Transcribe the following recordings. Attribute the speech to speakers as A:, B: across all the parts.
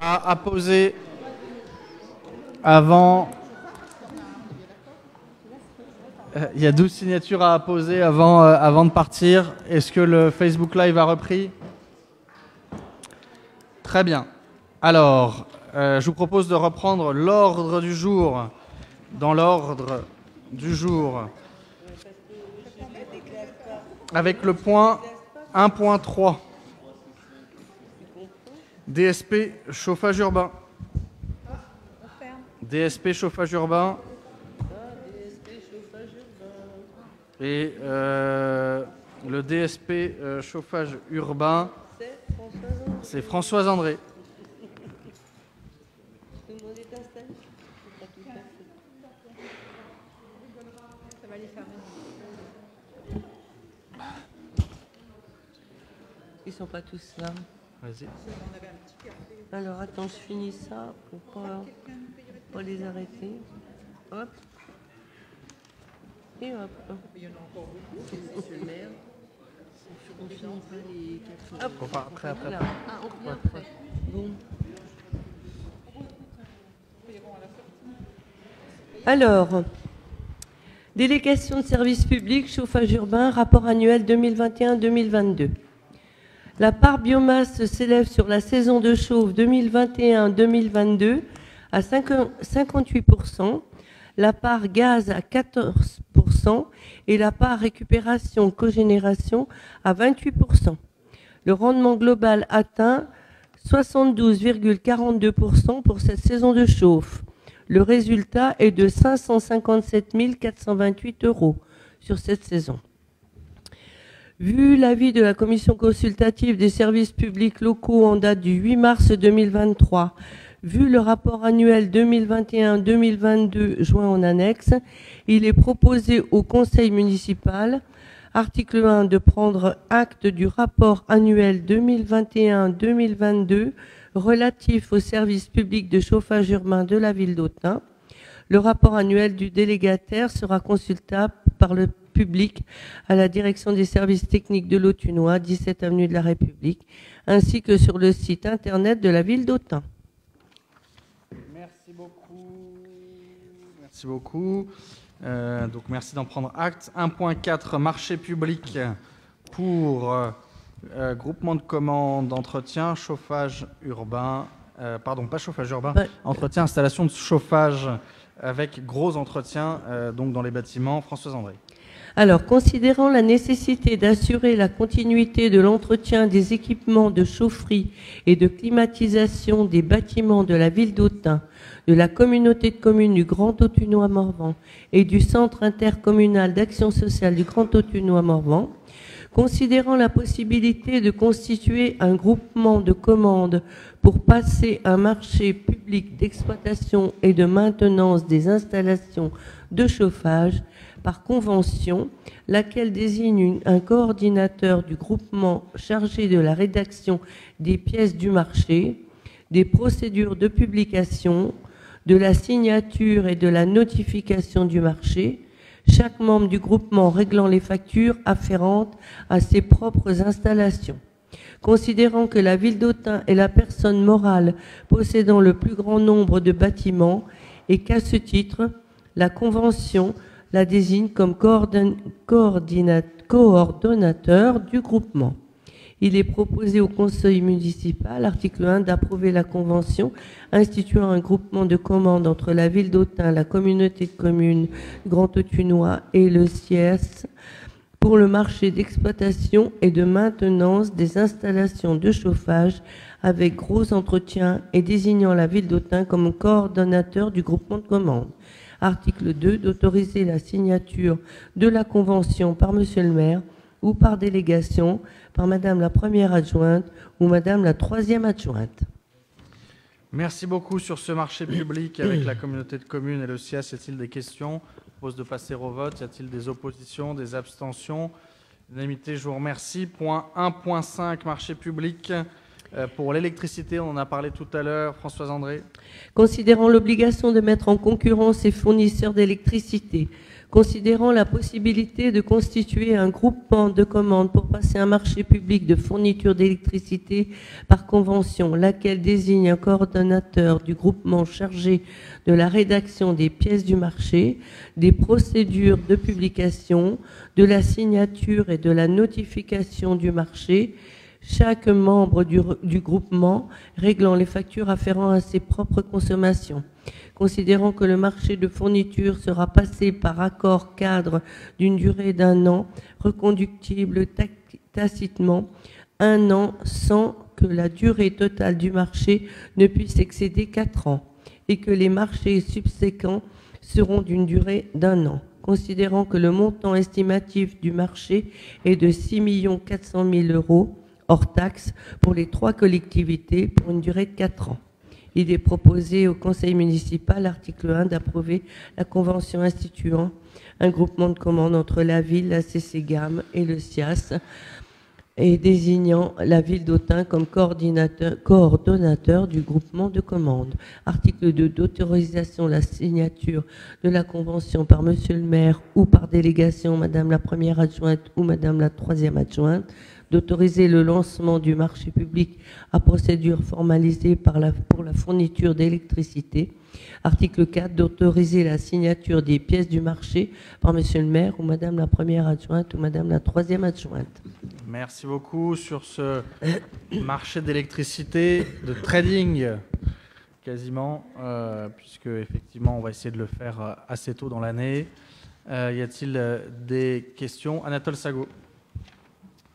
A: À poser avant. Il y a 12 signatures à apposer avant de partir. Est-ce que le Facebook Live a repris? Très bien. Alors, je vous propose de reprendre l'ordre du jour. Dans l'ordre du jour, avec le point 1.3. DSP chauffage urbain. DSP chauffage urbain. Et le DSP chauffage urbain, c'est Françoise André.
B: Tout le monde est installé. Ça va les faire. Ils sont pas tous là.
A: Vas-y.
B: Alors attends, je finis ça pour pas les arrêter. Hop. Et hop. Il y en a encore beaucoup, monsieur le maire. On finit pas les 4 heures.
A: Hop, après.
B: Voilà. Ah, on revient après. Bon. Alors, délégation de services publics, chauffage urbain, rapport annuel 2021-2022. La part biomasse s'élève sur la saison de chauffe 2021-2022 à 58%, la part gaz à 14% et la part récupération cogénération à 28%. Le rendement global atteint 72,42% pour cette saison de chauffe. Le résultat est de 557 428 € sur cette saison. Vu l'avis de la commission consultative des services publics locaux en date du 8 mars 2023, vu le rapport annuel 2021-2022 joint en annexe, il est proposé au conseil municipal, article 1, de prendre acte du rapport annuel 2021-2022 relatif au service public de chauffage urbain de la ville d'Autun. Le rapport annuel du délégataire sera consultable par le public à la direction des services techniques de l'Autunois, 17 avenue de la République, ainsi que sur le site internet de la ville d'Autun.
A: Merci beaucoup. Donc merci d'en prendre acte. 1.4, marché public pour groupement de commandes, entretien, chauffage urbain. Pardon, pas chauffage urbain, ouais. Entretien, installation de chauffage avec gros entretien donc dans les bâtiments. Françoise André.
B: Alors, considérant la nécessité d'assurer la continuité de l'entretien des équipements de chaufferie et de climatisation des bâtiments de la ville d'Autun, de la communauté de communes du Grand Autunois-Morvan et du Centre intercommunal d'action sociale du Grand Autunois-Morvan, considérant la possibilité de constituer un groupement de commandes pour passer un marché public d'exploitation et de maintenance des installations de chauffage par convention, laquelle désigne un coordinateur du groupement chargé de la rédaction des pièces du marché, des procédures de publication, de la signature et de la notification du marché, chaque membre du groupement réglant les factures afférentes à ses propres installations. Considérant que la ville d'Autun est la personne morale possédant le plus grand nombre de bâtiments et qu'à ce titre, la convention la désigne comme coordonnateur du groupement. Il est proposé au conseil municipal, article 1, d'approuver la convention instituant un groupement de commandes entre la ville d'Autun, la communauté de communes Grand Autunois et le CIES pour le marché d'exploitation et de maintenance des installations de chauffage avec gros entretien et désignant la ville d'Autun comme coordonnateur du groupement de commandes. Article 2, d'autoriser la signature de la convention par monsieur le maire ou par délégation par madame la première adjointe ou madame la troisième adjointe.
A: Merci beaucoup sur ce marché public avec la communauté de communes et le CIAS. Y a-t-il des questions? Je propose de passer au vote. Y a-t-il des oppositions, des abstentions? Unanimité, je vous remercie. Point 1.5, marché public. Pour l'électricité, on en a parlé tout à l'heure. Françoise André.
B: Considérant l'obligation de mettre en concurrence les fournisseurs d'électricité, Considérant la possibilité de constituer un groupement de commandes pour passer un marché public de fourniture d'électricité par convention, laquelle désigne un coordonnateur du groupement chargé de la rédaction des pièces du marché, des procédures de publication, de la signature et de la notification du marché, chaque membre du groupement réglant les factures afférentes à ses propres consommations. Considérant que le marché de fourniture sera passé par accord cadre d'une durée d'1 an, reconductible tacitement 1 an sans que la durée totale du marché ne puisse excéder 4 ans, et que les marchés subséquents seront d'une durée d'1 an. Considérant que le montant estimatif du marché est de 6 400 000 € hors taxes pour les 3 collectivités pour une durée de 4 ans. Il est proposé au Conseil municipal, article 1, d'approuver la convention instituant un groupement de commandes entre la ville, la CCGAM et le SIAS, et désignant la ville d'Autun comme coordonnateur du groupement de commandes. Article 2, d'autorisation la signature de la convention par Monsieur le maire ou par délégation Madame la première adjointe ou Madame la troisième adjointe, d'autoriser le lancement du marché public à procédure formalisée pour la fourniture d'électricité. Article 4, d'autoriser la signature des pièces du marché par Monsieur le maire ou Madame la première adjointe ou Madame la troisième adjointe.
A: Merci beaucoup. Sur ce marché d'électricité, de trading, quasiment, puisque effectivement on va essayer de le faire assez tôt dans l'année. Y a-t-il des questions? Anatole Sago.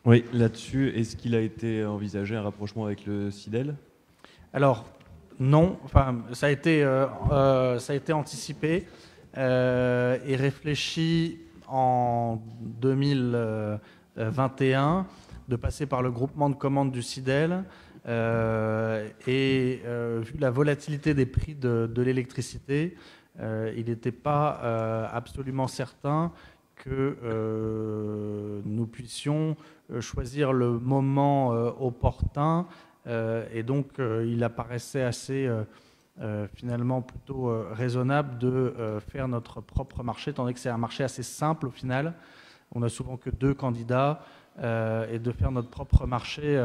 C: Oui, là-dessus, est-ce qu'il a été envisagé un rapprochement avec le CIDEL?
A: Alors, non. Enfin, ça a été anticipé et réfléchi en 2021 de passer par le groupement de commandes du CIDEL vu la volatilité des prix de l'électricité, il n'était pas absolument certain que nous puissions choisir le moment opportun et donc il apparaissait assez finalement plutôt raisonnable de faire notre propre marché, étant donné que c'est un marché assez simple au final. On n'a souvent que 2 candidats et de faire notre propre marché,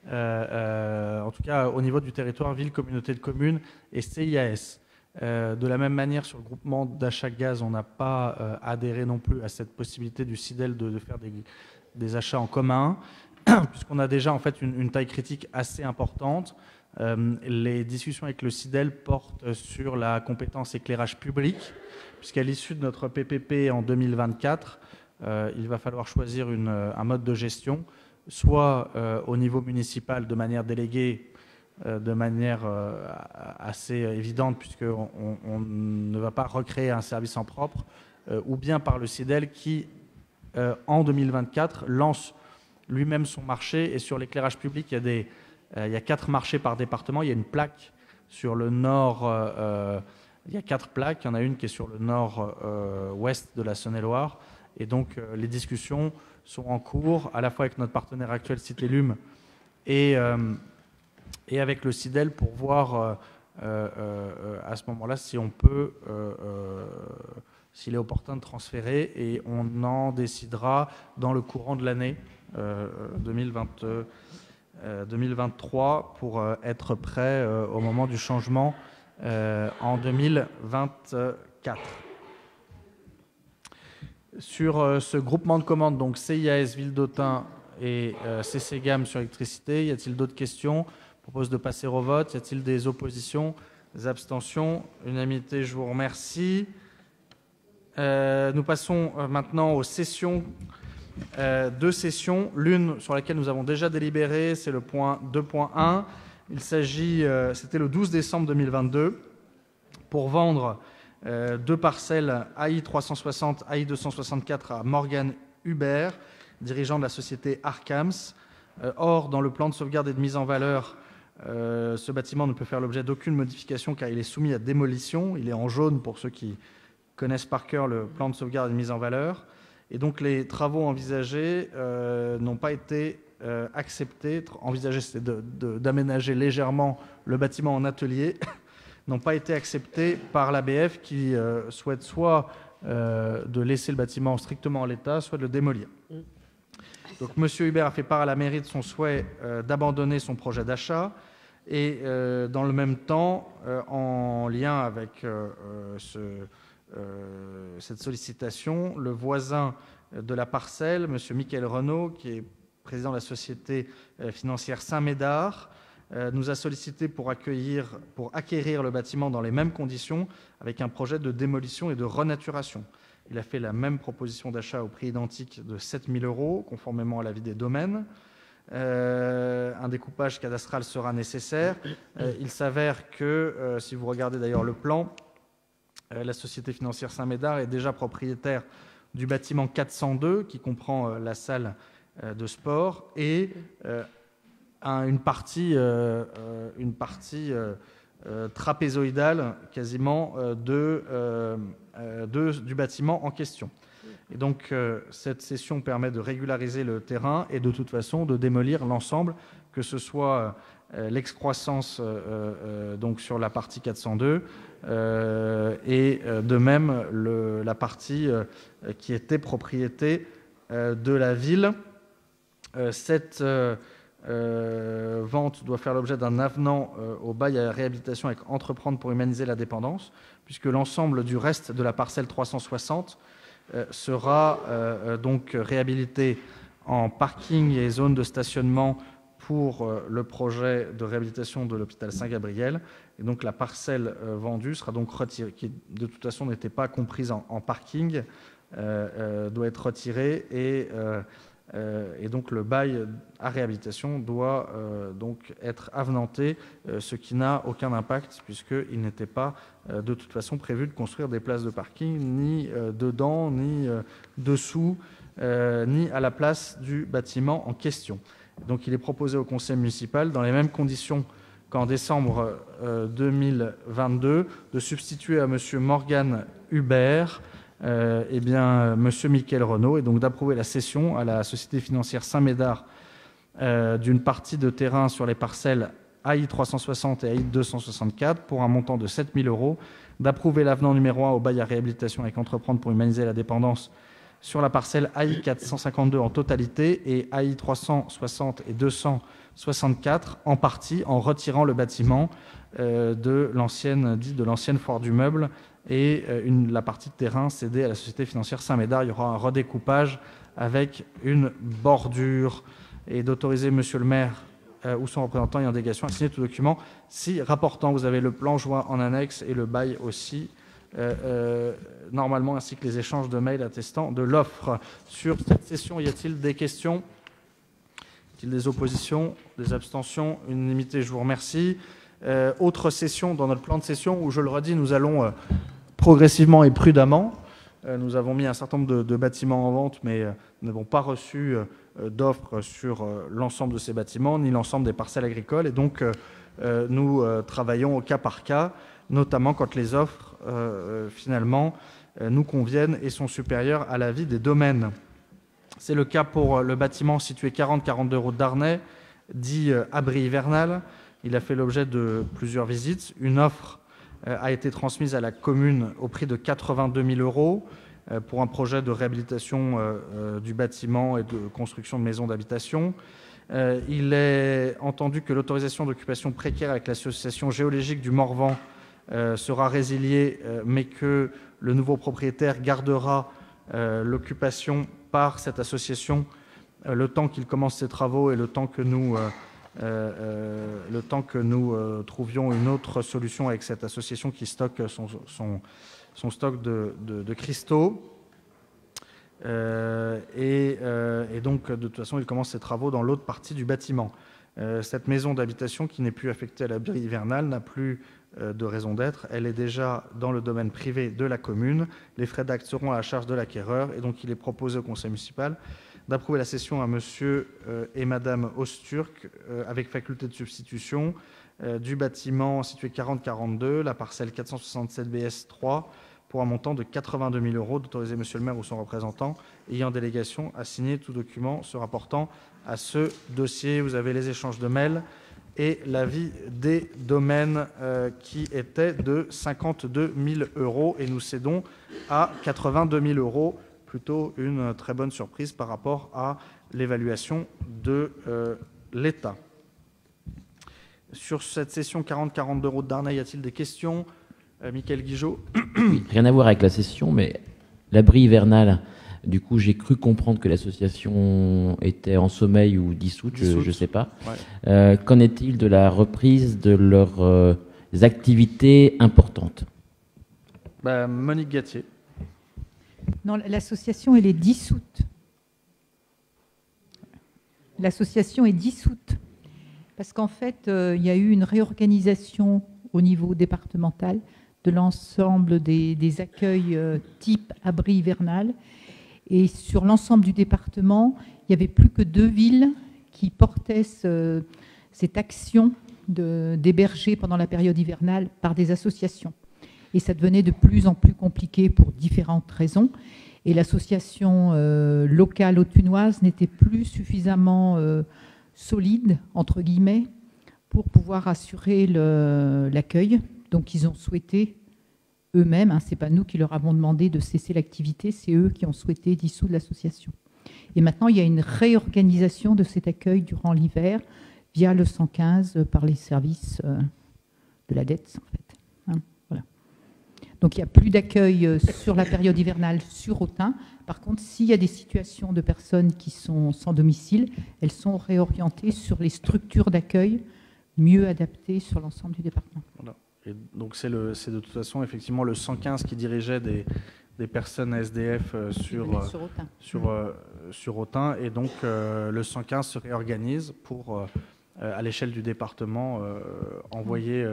A: en tout cas au niveau du territoire, ville, communauté de communes et CIAS. De la même manière, sur le groupement d'achat gaz, on n'a pas adhéré non plus à cette possibilité du CIDEL de faire des achats en commun, puisqu'on a déjà en fait une taille critique assez importante. Les discussions avec le CIDEL portent sur la compétence éclairage public, puisqu'à l'issue de notre PPP en 2024, il va falloir choisir un mode de gestion, soit au niveau municipal de manière déléguée, de manière assez évidente, puisqu'on ne va pas recréer un service en propre, ou bien par le CIDEL qui, en 2024, lance lui-même son marché. Et sur l'éclairage public, il y a 4 marchés par département. Il y a une plaque sur le nord, il y a 4 plaques. Il y en a une qui est sur le nord-ouest de la Saône-et-Loire. Et donc, les discussions sont en cours, à la fois avec notre partenaire actuel, Citélum, et avec le CIDEL pour voir à ce moment-là si on peut, s'il est opportun de transférer, et on en décidera dans le courant de l'année 2023 pour être prêt au moment du changement en 2024. Sur ce groupement de commandes, donc CIAS Ville d'Autun et CCGAM sur l'électricité, y a-t-il d'autres questions? Je propose de passer au vote. Y a-t-il des oppositions, des abstentions? Unanimité, je vous remercie. Nous passons maintenant aux sessions, 2 sessions. L'une sur laquelle nous avons déjà délibéré, c'est le point 2.1. Il s'agit, c'était le 12 décembre 2022, pour vendre 2 parcelles AI 360, AI 264 à Morgan Hubert, dirigeant de la société Arcams. Or, dans le plan de sauvegarde et de mise en valeur, ce bâtiment ne peut faire l'objet d'aucune modification car il est soumis à démolition. Il est en jaune pour ceux qui connaissent par cœur le plan de sauvegarde et de mise en valeur. Et donc les travaux envisagés n'ont pas été acceptés. Envisagé, c'était d'aménager légèrement le bâtiment en atelier. n'ont pas été acceptés par l'ABF qui souhaite soit de laisser le bâtiment strictement en l'état, soit de le démolir. Donc M. Hubert a fait part à la mairie de son souhait d'abandonner son projet d'achat et dans le même temps, en lien avec cette sollicitation, le voisin de la parcelle, M. Michael Renaud, qui est président de la société financière Saint-Médard, nous a sollicité pour acquérir le bâtiment dans les mêmes conditions avec un projet de démolition et de renaturation. Il a fait la même proposition d'achat au prix identique de 7 000 €, conformément à l'avis des domaines. Un découpage cadastral sera nécessaire. Il s'avère que, si vous regardez d'ailleurs le plan, la société financière Saint-Médard est déjà propriétaire du bâtiment 402, qui comprend la salle de sport, et une partie trapézoïdale quasiment du bâtiment en question. Et donc cette cession permet de régulariser le terrain et de toute façon de démolir l'ensemble, que ce soit l'excroissance donc sur la partie 402 et de même la partie qui était propriété de la ville. Cette vente doit faire l'objet d'un avenant au bail à réhabilitation avec Entreprendre pour humaniser la dépendance, puisque l'ensemble du reste de la parcelle 360 sera donc réhabilité en parking et zone de stationnement pour le projet de réhabilitation de l'hôpital Saint-Gabriel. Et donc la parcelle vendue sera donc retirée, qui de toute façon n'était pas comprise en parking, doit être retirée et donc le bail à réhabilitation doit donc être avenanté, ce qui n'a aucun impact puisqu'il n'était pas de toute façon prévu de construire des places de parking ni dedans, ni dessous, ni à la place du bâtiment en question. Donc il est proposé au conseil municipal, dans les mêmes conditions qu'en décembre 2022, de substituer à M. Morgan Hubert M. Michael Renaud, et donc d'approuver la cession à la société financière Saint-Médard d'une partie de terrain sur les parcelles AI 360 et AI 264 pour un montant de 7 000 €, d'approuver l'avenant numéro 1 au bail à réhabilitation avec Entreprendre pour humaniser la dépendance sur la parcelle AI 452 en totalité et AI 360 et 264 en partie, en retirant le bâtiment de l'ancienne foire du meuble et la partie de terrain cédée à la société financière Saint-Médard. Il y aura un redécoupage avec une bordure et d'autoriser monsieur le maire ou son représentant et en délégation à signer tout document si rapportant. Vous avez le plan joint en annexe et le bail aussi normalement, ainsi que les échanges de mails attestant de l'offre. Sur cette session, y a-t-il des questions? Y a-t-il des oppositions, des abstentions? Unanimité, je vous remercie. Autre session dans notre plan de session où, je le redis, nous allons progressivement et prudemment. Nous avons mis un certain nombre de bâtiments en vente, mais nous n'avons pas reçu d'offres sur l'ensemble de ces bâtiments, ni l'ensemble des parcelles agricoles. Et donc, nous travaillons au cas par cas, notamment quand les offres, finalement, nous conviennent et sont supérieures à l'avis des domaines. C'est le cas pour le bâtiment situé 40-42 route d'Arnay, dit abri hivernal. Il a fait l'objet de plusieurs visites. Une offre a été transmise à la commune au prix de 82 000 € pour un projet de réhabilitation du bâtiment et de construction de maisons d'habitation. Il est entendu que l'autorisation d'occupation précaire avec l'association géologique du Morvan sera résiliée, mais que le nouveau propriétaire gardera l'occupation par cette association le temps qu'il commence ses travaux et le temps que nous trouvions une autre solution avec cette association qui stocke son stock de cristaux. Et donc, de toute façon, il commence ses travaux dans l'autre partie du bâtiment. Cette maison d'habitation qui n'est plus affectée à l'abri hivernal n'a plus de raison d'être. Elle est déjà dans le domaine privé de la commune. Les frais d'acte seront à la charge de l'acquéreur. Et donc, il est proposé au conseil municipal d'approuver la cession à monsieur et madame Osturk avec faculté de substitution du bâtiment situé 40-42, la parcelle 467 BS 3, pour un montant de 82 000 €, d'autoriser monsieur le maire ou son représentant ayant délégation à signer tout document se rapportant à ce dossier. Vous avez les échanges de mails et l'avis des domaines qui était de 52 000 €, et nous cédons à 82 000 €, plutôt une très bonne surprise par rapport à l'évaluation de l'État. Sur cette session 40-42 € de Darney, y a-t-il des questions? Mickaël Guigeot.
D: Oui, rien à voir avec la session, mais l'abri hivernal, du coup, j'ai cru comprendre que l'association était en sommeil ou dissoute, je ne sais pas. Ouais. Qu'en est-il de la reprise de leurs activités importantes?
A: Monique Gatier.
E: Non, l'association, elle est dissoute. L'association est dissoute. Parce qu'en fait, il y a eu une réorganisation au niveau départemental de l'ensemble des accueils type abri hivernal. Et sur l'ensemble du département, il n'y avait plus que 2 villes qui portaient cette action d'héberger pendant la période hivernale par des associations. Et ça devenait de plus en plus compliqué pour différentes raisons. Et l'association locale autunoise n'était plus suffisamment solide, entre guillemets, pour pouvoir assurer l'accueil. Donc ils ont souhaité eux-mêmes, ce n'est pas nous qui leur avons demandé de cesser l'activité, c'est eux qui ont souhaité dissoudre l'association. Et maintenant, il y a une réorganisation de cet accueil durant l'hiver via le 115 par les services de la dette, en fait. Voilà. Donc il n'y a plus d'accueil sur la période hivernale sur Autun. Par contre, s'il y a des situations de personnes qui sont sans domicile, elles sont réorientées sur les structures d'accueil mieux adaptées sur l'ensemble du département.
A: Voilà. Et donc c'est de toute façon effectivement le 115 qui dirigeait des personnes SDF sur Autun, et donc le 115 se réorganise pour, à l'échelle du département, envoyer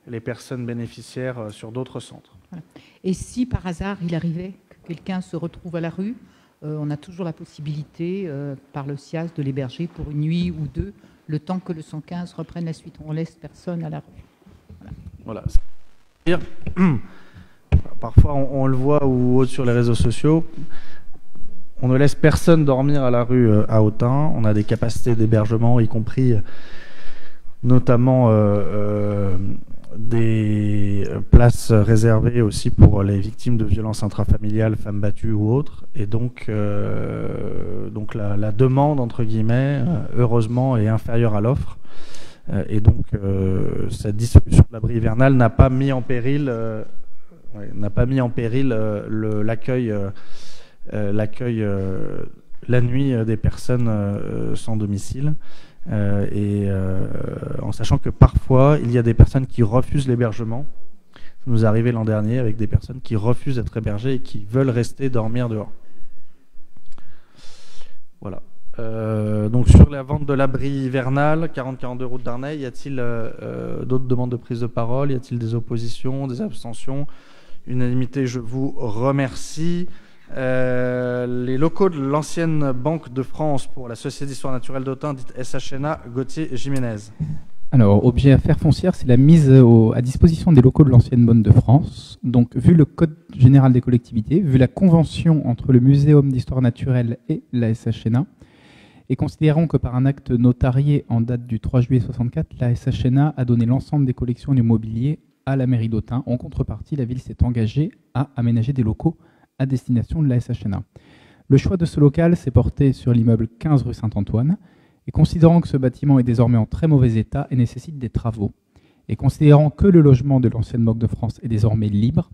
A: les personnes bénéficiaires sur d'autres centres.
E: Voilà. Et si par hasard il arrivait que quelqu'un se retrouve à la rue, on a toujours la possibilité par le SIAS de l'héberger pour une nuit ou 2, le temps que le 115 reprenne la suite. On laisse personne à la rue.
A: Voilà. Parfois, on le voit ou autre sur les réseaux sociaux, on ne laisse personne dormir à la rue à Autun. On a des capacités d'hébergement, y compris notamment des places réservées aussi pour les victimes de violences intrafamiliales, femmes battues ou autres. Et donc la demande, entre guillemets, heureusement, est inférieure à l'offre. Et donc, cette dissolution de l'abri hivernal n'a pas mis en péril, l'accueil la nuit des personnes sans domicile. En sachant que parfois, il y a des personnes qui refusent l'hébergement. Ça nous est arrivé l'an dernier avec des personnes qui refusent d'être hébergées et qui veulent rester dormir dehors. Voilà. Donc sur la vente de l'abri hivernal, 40-42 € de Darney, y a-t-il d'autres demandes de prise de parole? Y a-t-il des oppositions, des abstentions? Unanimité, je vous remercie. Les locaux de l'ancienne Banque de France pour la Société d'Histoire Naturelle d'Autun, dite SHNA, Gauthier Jiménez.
F: Alors, objet affaires foncières, c'est la mise à disposition des locaux de l'ancienne Banque de France. Donc, vu le Code général des collectivités, vu la convention entre le Muséum d'Histoire Naturelle et la SHNA, et considérant que par un acte notarié en date du 3 juillet 64, la SHNA a donné l'ensemble des collections du mobilier à la mairie d'Autun. En contrepartie, la ville s'est engagée à aménager des locaux à destination de la SHNA. Le choix de ce local s'est porté sur l'immeuble 15 rue Saint-Antoine, et considérant que ce bâtiment est désormais en très mauvais état et nécessite des travaux, et considérant que le logement de l'ancienne Banque de France est désormais libre,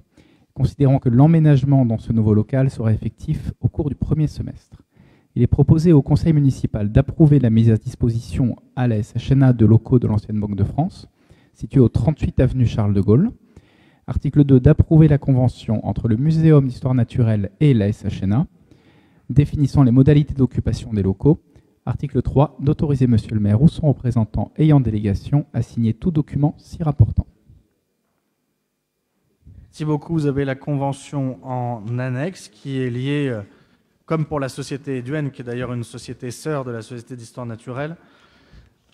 F: considérant que l'emménagement dans ce nouveau local sera effectif au cours du premier semestre, il est proposé au conseil municipal d'approuver la mise à disposition à la SHNA de locaux de l'ancienne Banque de France, situés au 38 avenue Charles de Gaulle. Article 2, d'approuver la convention entre le Muséum d'Histoire Naturelle et la SHNA, définissant les modalités d'occupation des locaux. Article 3, d'autoriser Monsieur le maire ou son représentant ayant délégation à signer tout document s'y rapportant.
A: Merci beaucoup. Vous avez la convention en annexe qui est liée, comme pour la société Eduenne, qui est d'ailleurs une société sœur de la Société d'Histoire Naturelle,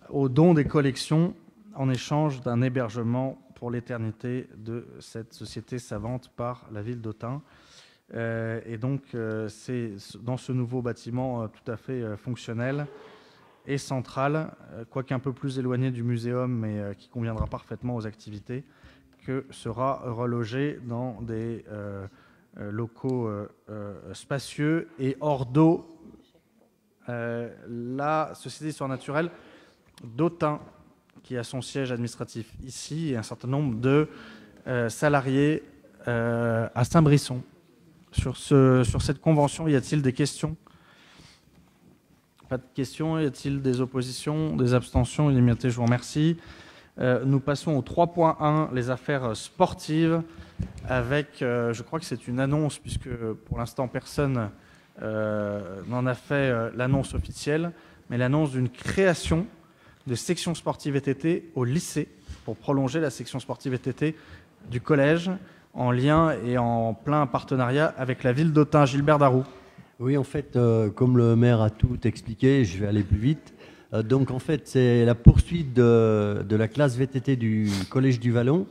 A: au don des collections en échange d'un hébergement pour l'éternité de cette société savante par la ville d'Autun. Et donc, c'est dans ce nouveau bâtiment tout à fait fonctionnel et centrale, quoique un peu plus éloignée du muséum, mais qui conviendra parfaitement aux activités, que sera relogé dans des locaux spacieux et hors d'eau la Société surnaturelle d'Autun, qui a son siège administratif ici, et un certain nombre de salariés à Saint-Brisson. Sur cette convention, y a-t-il des questions? Pas de questions. Y a-t-il des oppositions, des abstentions? Unanimité, je vous remercie. Nous passons au 3.1, les affaires sportives, avec, je crois que c'est une annonce, puisque pour l'instant personne n'en a fait l'annonce officielle, mais l'annonce d'une création de section sportive VTT au lycée, pour prolonger la section sportive VTT du collège, en lien et en plein partenariat avec la ville d'Autun. Gilbert Darroux.
G: Oui, en fait, comme le maire a tout expliqué, je vais aller plus vite. Donc, en fait, c'est la poursuite de la classe VTT du Collège du Vallon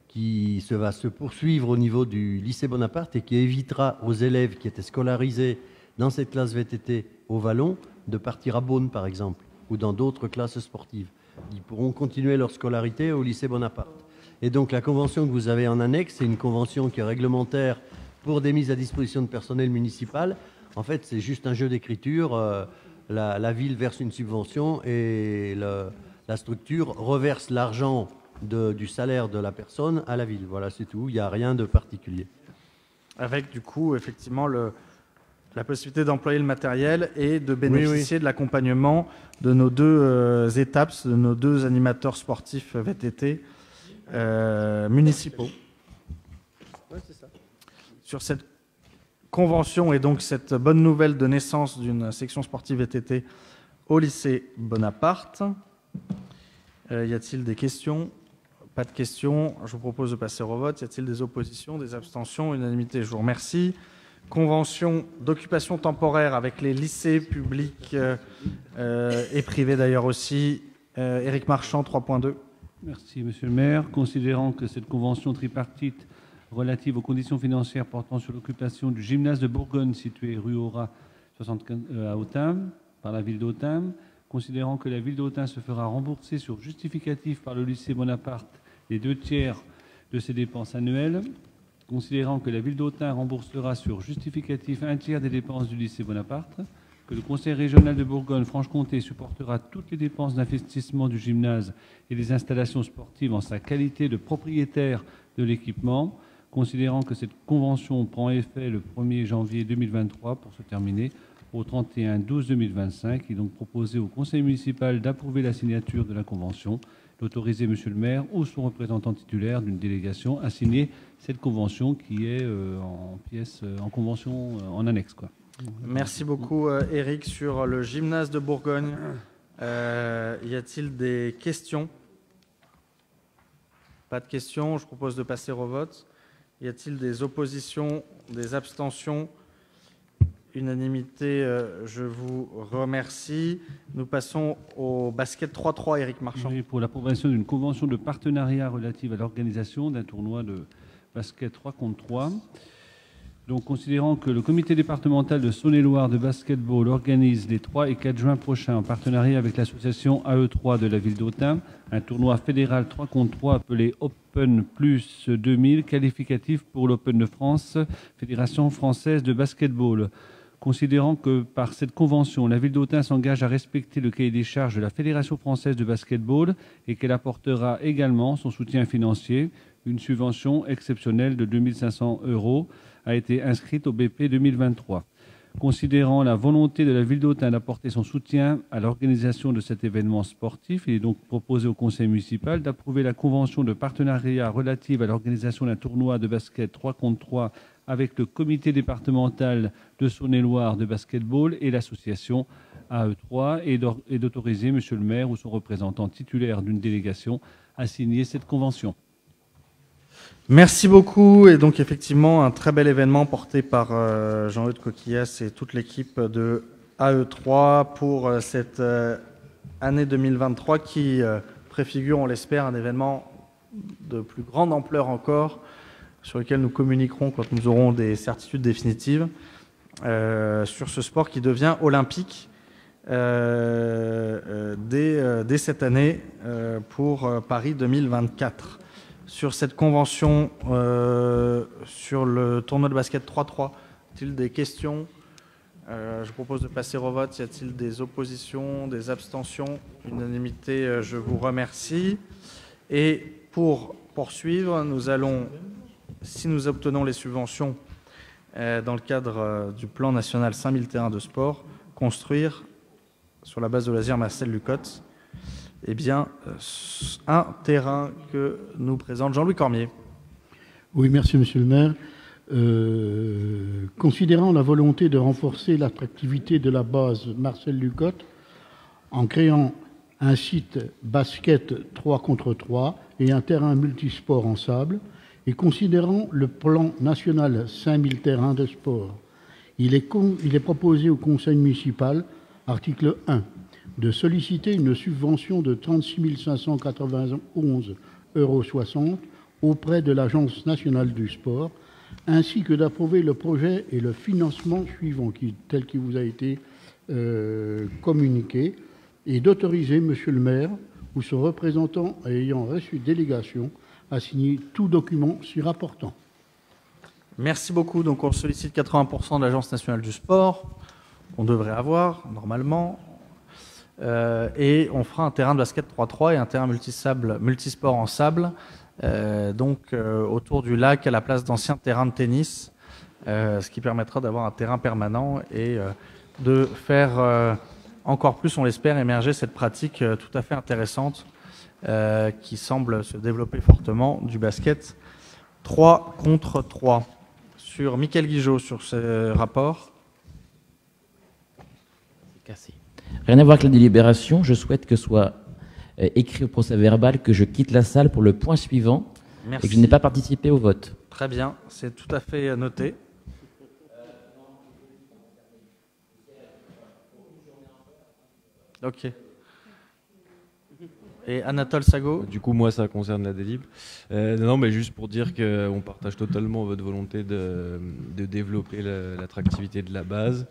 G: qui va se poursuivre au niveau du lycée Bonaparte et qui évitera aux élèves qui étaient scolarisés dans cette classe VTT au Vallon de partir à Beaune, par exemple, ou dans d'autres classes sportives. Ils pourront continuer leur scolarité au lycée Bonaparte. Et donc, la convention que vous avez en annexe, c'est une convention qui est réglementaire pour des mises à disposition de personnel municipal. En fait, c'est juste un jeu d'écriture. La ville verse une subvention et la structure reverse l'argent du salaire de la personne à la ville. Voilà, c'est tout. Il n'y a rien de particulier.
A: Avec, du coup, effectivement, la possibilité d'employer le matériel et de bénéficier de l'accompagnement de nos deux étapes, de nos deux animateurs sportifs VTT municipaux.
G: Ouais, c'est ça.
A: Sur cette convention et donc cette bonne nouvelle de naissance d'une section sportive VTT au lycée Bonaparte. Y a-t-il des questions? Pas de questions. Je vous propose de passer au vote. Y a-t-il des oppositions, des abstentions? Unanimité, je vous remercie. Convention d'occupation temporaire avec les lycées publics et privés d'ailleurs aussi. Éric Marchand, 3.2.
H: Merci, Monsieur le maire. Considérant que cette convention tripartite relative aux conditions financières portant sur l'occupation du gymnase de Bourgogne situé rue Aura 75 à Autun par la ville d'Autun, considérant que la ville d'Autun se fera rembourser sur justificatif par le lycée Bonaparte les 2/3 de ses dépenses annuelles, considérant que la ville d'Autun remboursera sur justificatif 1/3 des dépenses du lycée Bonaparte, que le conseil régional de Bourgogne-Franche-Comté supportera toutes les dépenses d'investissement du gymnase et des installations sportives en sa qualité de propriétaire de l'équipement, considérant que cette convention prend effet le 1er janvier 2023 pour se terminer au 31/12/2025, il est donc proposé au conseil municipal d'approuver la signature de la convention, d'autoriser Monsieur le maire ou son représentant titulaire d'une délégation à signer cette convention qui est en convention en annexe, quoi.
A: Merci beaucoup, Éric. Sur le gymnase de Bourgogne, y a-t-il des questions? Pas de questions. Je propose de passer au vote. Y a-t-il des oppositions, des abstentions? Unanimité, je vous remercie. Nous passons au basket 3-3, Éric Marchand.
H: Oui, pour l'approbation d'une convention de partenariat relative à l'organisation d'un tournoi de basket 3 contre 3. Donc, considérant que le comité départemental de Saône-et-Loire de basketball organise les 3 et 4 juin prochains, en partenariat avec l'association AE3 de la ville d'Autun, un tournoi fédéral 3 contre 3 appelé Open Plus 2000, qualificatif pour l'Open de France, Fédération française de basketball. Considérant que par cette convention, la ville d'Autun s'engage à respecter le cahier des charges de la Fédération française de basketball et qu'elle apportera également son soutien financier, une subvention exceptionnelle de 2 500 € a été inscrite au BP 2023. Considérant la volonté de la ville d'Autun d'apporter son soutien à l'organisation de cet événement sportif, il est donc proposé au conseil municipal d'approuver la convention de partenariat relative à l'organisation d'un tournoi de basket 3 contre 3 avec le comité départemental de Saône-et-Loire de basketball et l'association AE3 et d'autoriser Monsieur le maire ou son représentant titulaire d'une délégation à signer cette convention.
A: Merci beaucoup. Et donc, effectivement, un très bel événement porté par Jean-Eudes Coquillas et toute l'équipe de AE3 pour cette année 2023 qui préfigure, on l'espère, un événement de plus grande ampleur encore, sur lequel nous communiquerons quand nous aurons des certitudes définitives sur ce sport qui devient olympique dès cette année pour Paris 2024. Sur cette convention, sur le tournoi de basket 3-3, y a-t-il des questions? Je vous propose de passer au vote. Y a-t-il des oppositions, des abstentions? Unanimité, je vous remercie. Et pour poursuivre, nous allons, si nous obtenons les subventions dans le cadre du plan national 5000 terrains de sport, construire, sur la base de loisirs Marcel Lucotte, eh bien, un terrain que nous présente Jean-Louis Cormier.
I: Oui, merci Monsieur le maire. Considérant la volonté de renforcer l'attractivité de la base Marcel Lucotte en créant un site basket 3 contre 3 et un terrain multisport en sable, et considérant le plan national 5000 terrains de sport, il est proposé au conseil municipal, article 1, de solliciter une subvention de 36 591,60 € auprès de l'Agence nationale du sport, ainsi que d'approuver le projet et le financement suivant, tel qu'il vous a été communiqué, et d'autoriser Monsieur le maire ou son représentant ayant reçu délégation à signer tout document s'y rapportant.
A: Merci beaucoup. Donc on sollicite 80% de l'Agence nationale du sport, on devrait avoir normalement, et on fera un terrain de basket 3-3 et un terrain multisport en sable, autour du lac à la place d'anciens terrains de tennis, ce qui permettra d'avoir un terrain permanent et de faire encore plus, on l'espère, émerger cette pratique tout à fait intéressante qui semble se développer fortement du basket 3 contre 3. Sur Michael Guigeot, sur ce rapport.
D: Rien à voir avec la délibération, je souhaite que soit écrit au procès-verbal que je quitte la salle pour le point suivant.
A: Merci.
D: Et que je n'ai pas participé au vote.
A: Très bien, c'est tout à fait noté. Ok. Et Anatole Sago?
C: Du coup, moi, ça concerne la délib. Non, mais juste pour dire qu'on partage totalement votre volonté de développer l'attractivité de la base.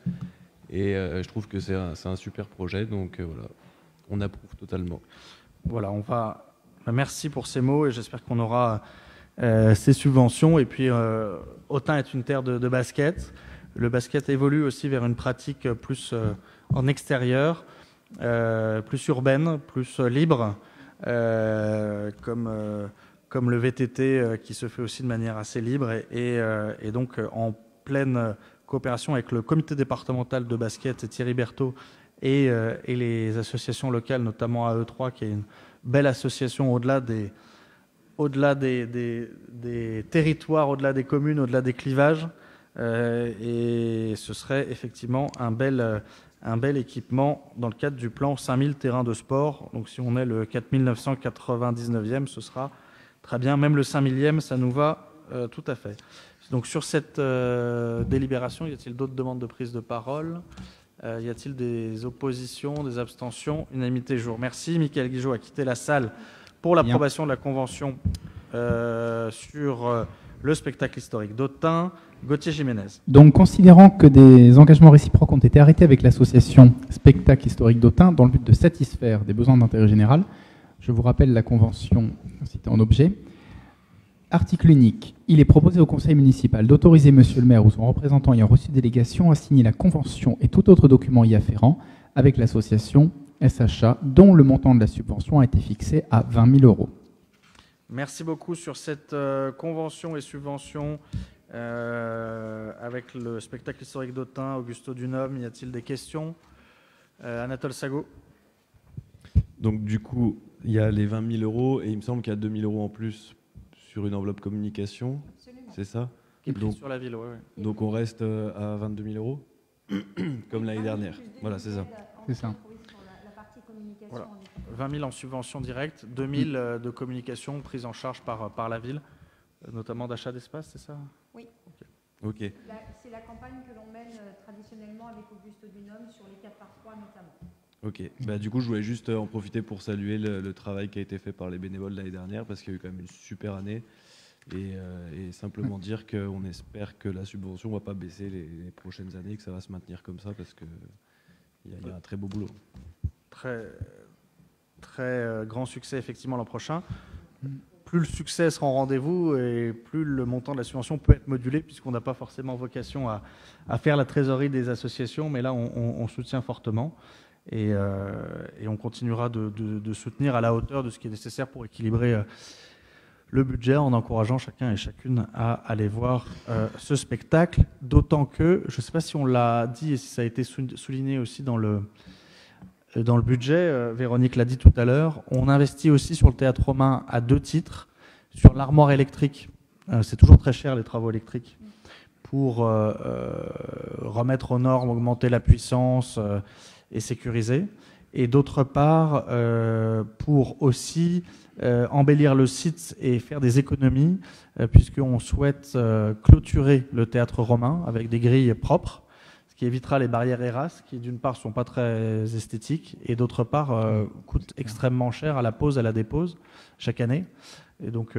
C: Et je trouve que c'est un super projet. Donc voilà, on approuve totalement.
A: Voilà, merci pour ces mots et j'espère qu'on aura ces subventions. Et puis, Autun est une terre de basket. Le basket évolue aussi vers une pratique plus en extérieur, plus urbaine, plus libre, comme le VTT qui se fait aussi de manière assez libre et donc en pleine coopération avec le comité départemental de basket et Thierry Berthaud et les associations locales, notamment AE3, qui est une belle association au-delà des territoires, au-delà des communes, au-delà des clivages. Et ce serait effectivement un bel équipement dans le cadre du plan 5000 terrains de sport. Donc si on est le 4999e, ce sera très bien. Même le 5000e, ça nous va tout à fait. Donc sur cette délibération, y a-t-il d'autres demandes de prise de parole? Y a-t-il des oppositions, des abstentions? Unanimité, je vous remercie. Michael Guigeot a quitté la salle pour l'approbation de la convention sur le spectacle historique d'Autun. Gauthier Jiménez.
F: Donc, considérant que des engagements réciproques ont été arrêtés avec l'association Spectacle historique d'Autun dans le but de satisfaire des besoins d'intérêt général, je vous rappelle la convention citée en objet. Article unique. Il est proposé au conseil municipal d'autoriser monsieur le maire ou son représentant ayant reçu délégation à signer la convention et tout autre document y afférent avec l'association SHA, dont le montant de la subvention a été fixé à 20 000 €.
A: Merci beaucoup sur cette convention et subvention avec le spectacle historique d'Autun, Augusto Dunhomme. Y a-t-il des questions? Anatole Sago.
C: Donc du coup, il y a les 20 000 € et il me semble qu'il y a 2 000 € en plus sur une enveloppe communication. C'est ça?
A: Qui est pris sur la ville, oui.
C: Donc on reste à 22 000 € comme l'année dernière. Voilà, c'est ça.
F: C'est ça.
A: Voilà. 20 000 en subvention directe, 2 000 de communication prise en charge par la ville, notamment d'achat d'espace, c'est ça?
J: Oui.
C: Ok.
J: C'est la campagne que l'on mène traditionnellement avec Augusto Dunhomme sur les 4x3 notamment.
C: Ok. Bah, du coup, je voulais juste en profiter pour saluer le travail qui a été fait par les bénévoles l'année dernière parce qu'il y a eu quand même une super année et simplement dire qu'on espère que la subvention ne va pas baisser les prochaines années, que ça va se maintenir comme ça parce que Il y a un très beau boulot.
A: Très grand succès effectivement l'an prochain. Plus le succès sera en rendez-vous et plus le montant de la subvention peut être modulé, puisqu'on n'a pas forcément vocation à faire la trésorerie des associations, mais là on soutient fortement et on continuera de soutenir à la hauteur de ce qui est nécessaire pour équilibrer le budget, en encourageant chacun et chacune à aller voir ce spectacle, d'autant que, je ne sais pas si on l'a dit et si ça a été souligné aussi dans le budget, Véronique l'a dit tout à l'heure, on investit aussi sur le théâtre romain à 2 titres, sur l'armoire électrique. C'est toujours très cher les travaux électriques, pour remettre aux normes, augmenter la puissance et sécuriser. Et d'autre part, pour aussi embellir le site et faire des économies, puisqu'on souhaite clôturer le théâtre romain avec des grilles propres, qui évitera les barrières ERAS, qui d'une part sont pas très esthétiques et d'autre part coûtent extrêmement cher à la pose, à la dépose chaque année. Et donc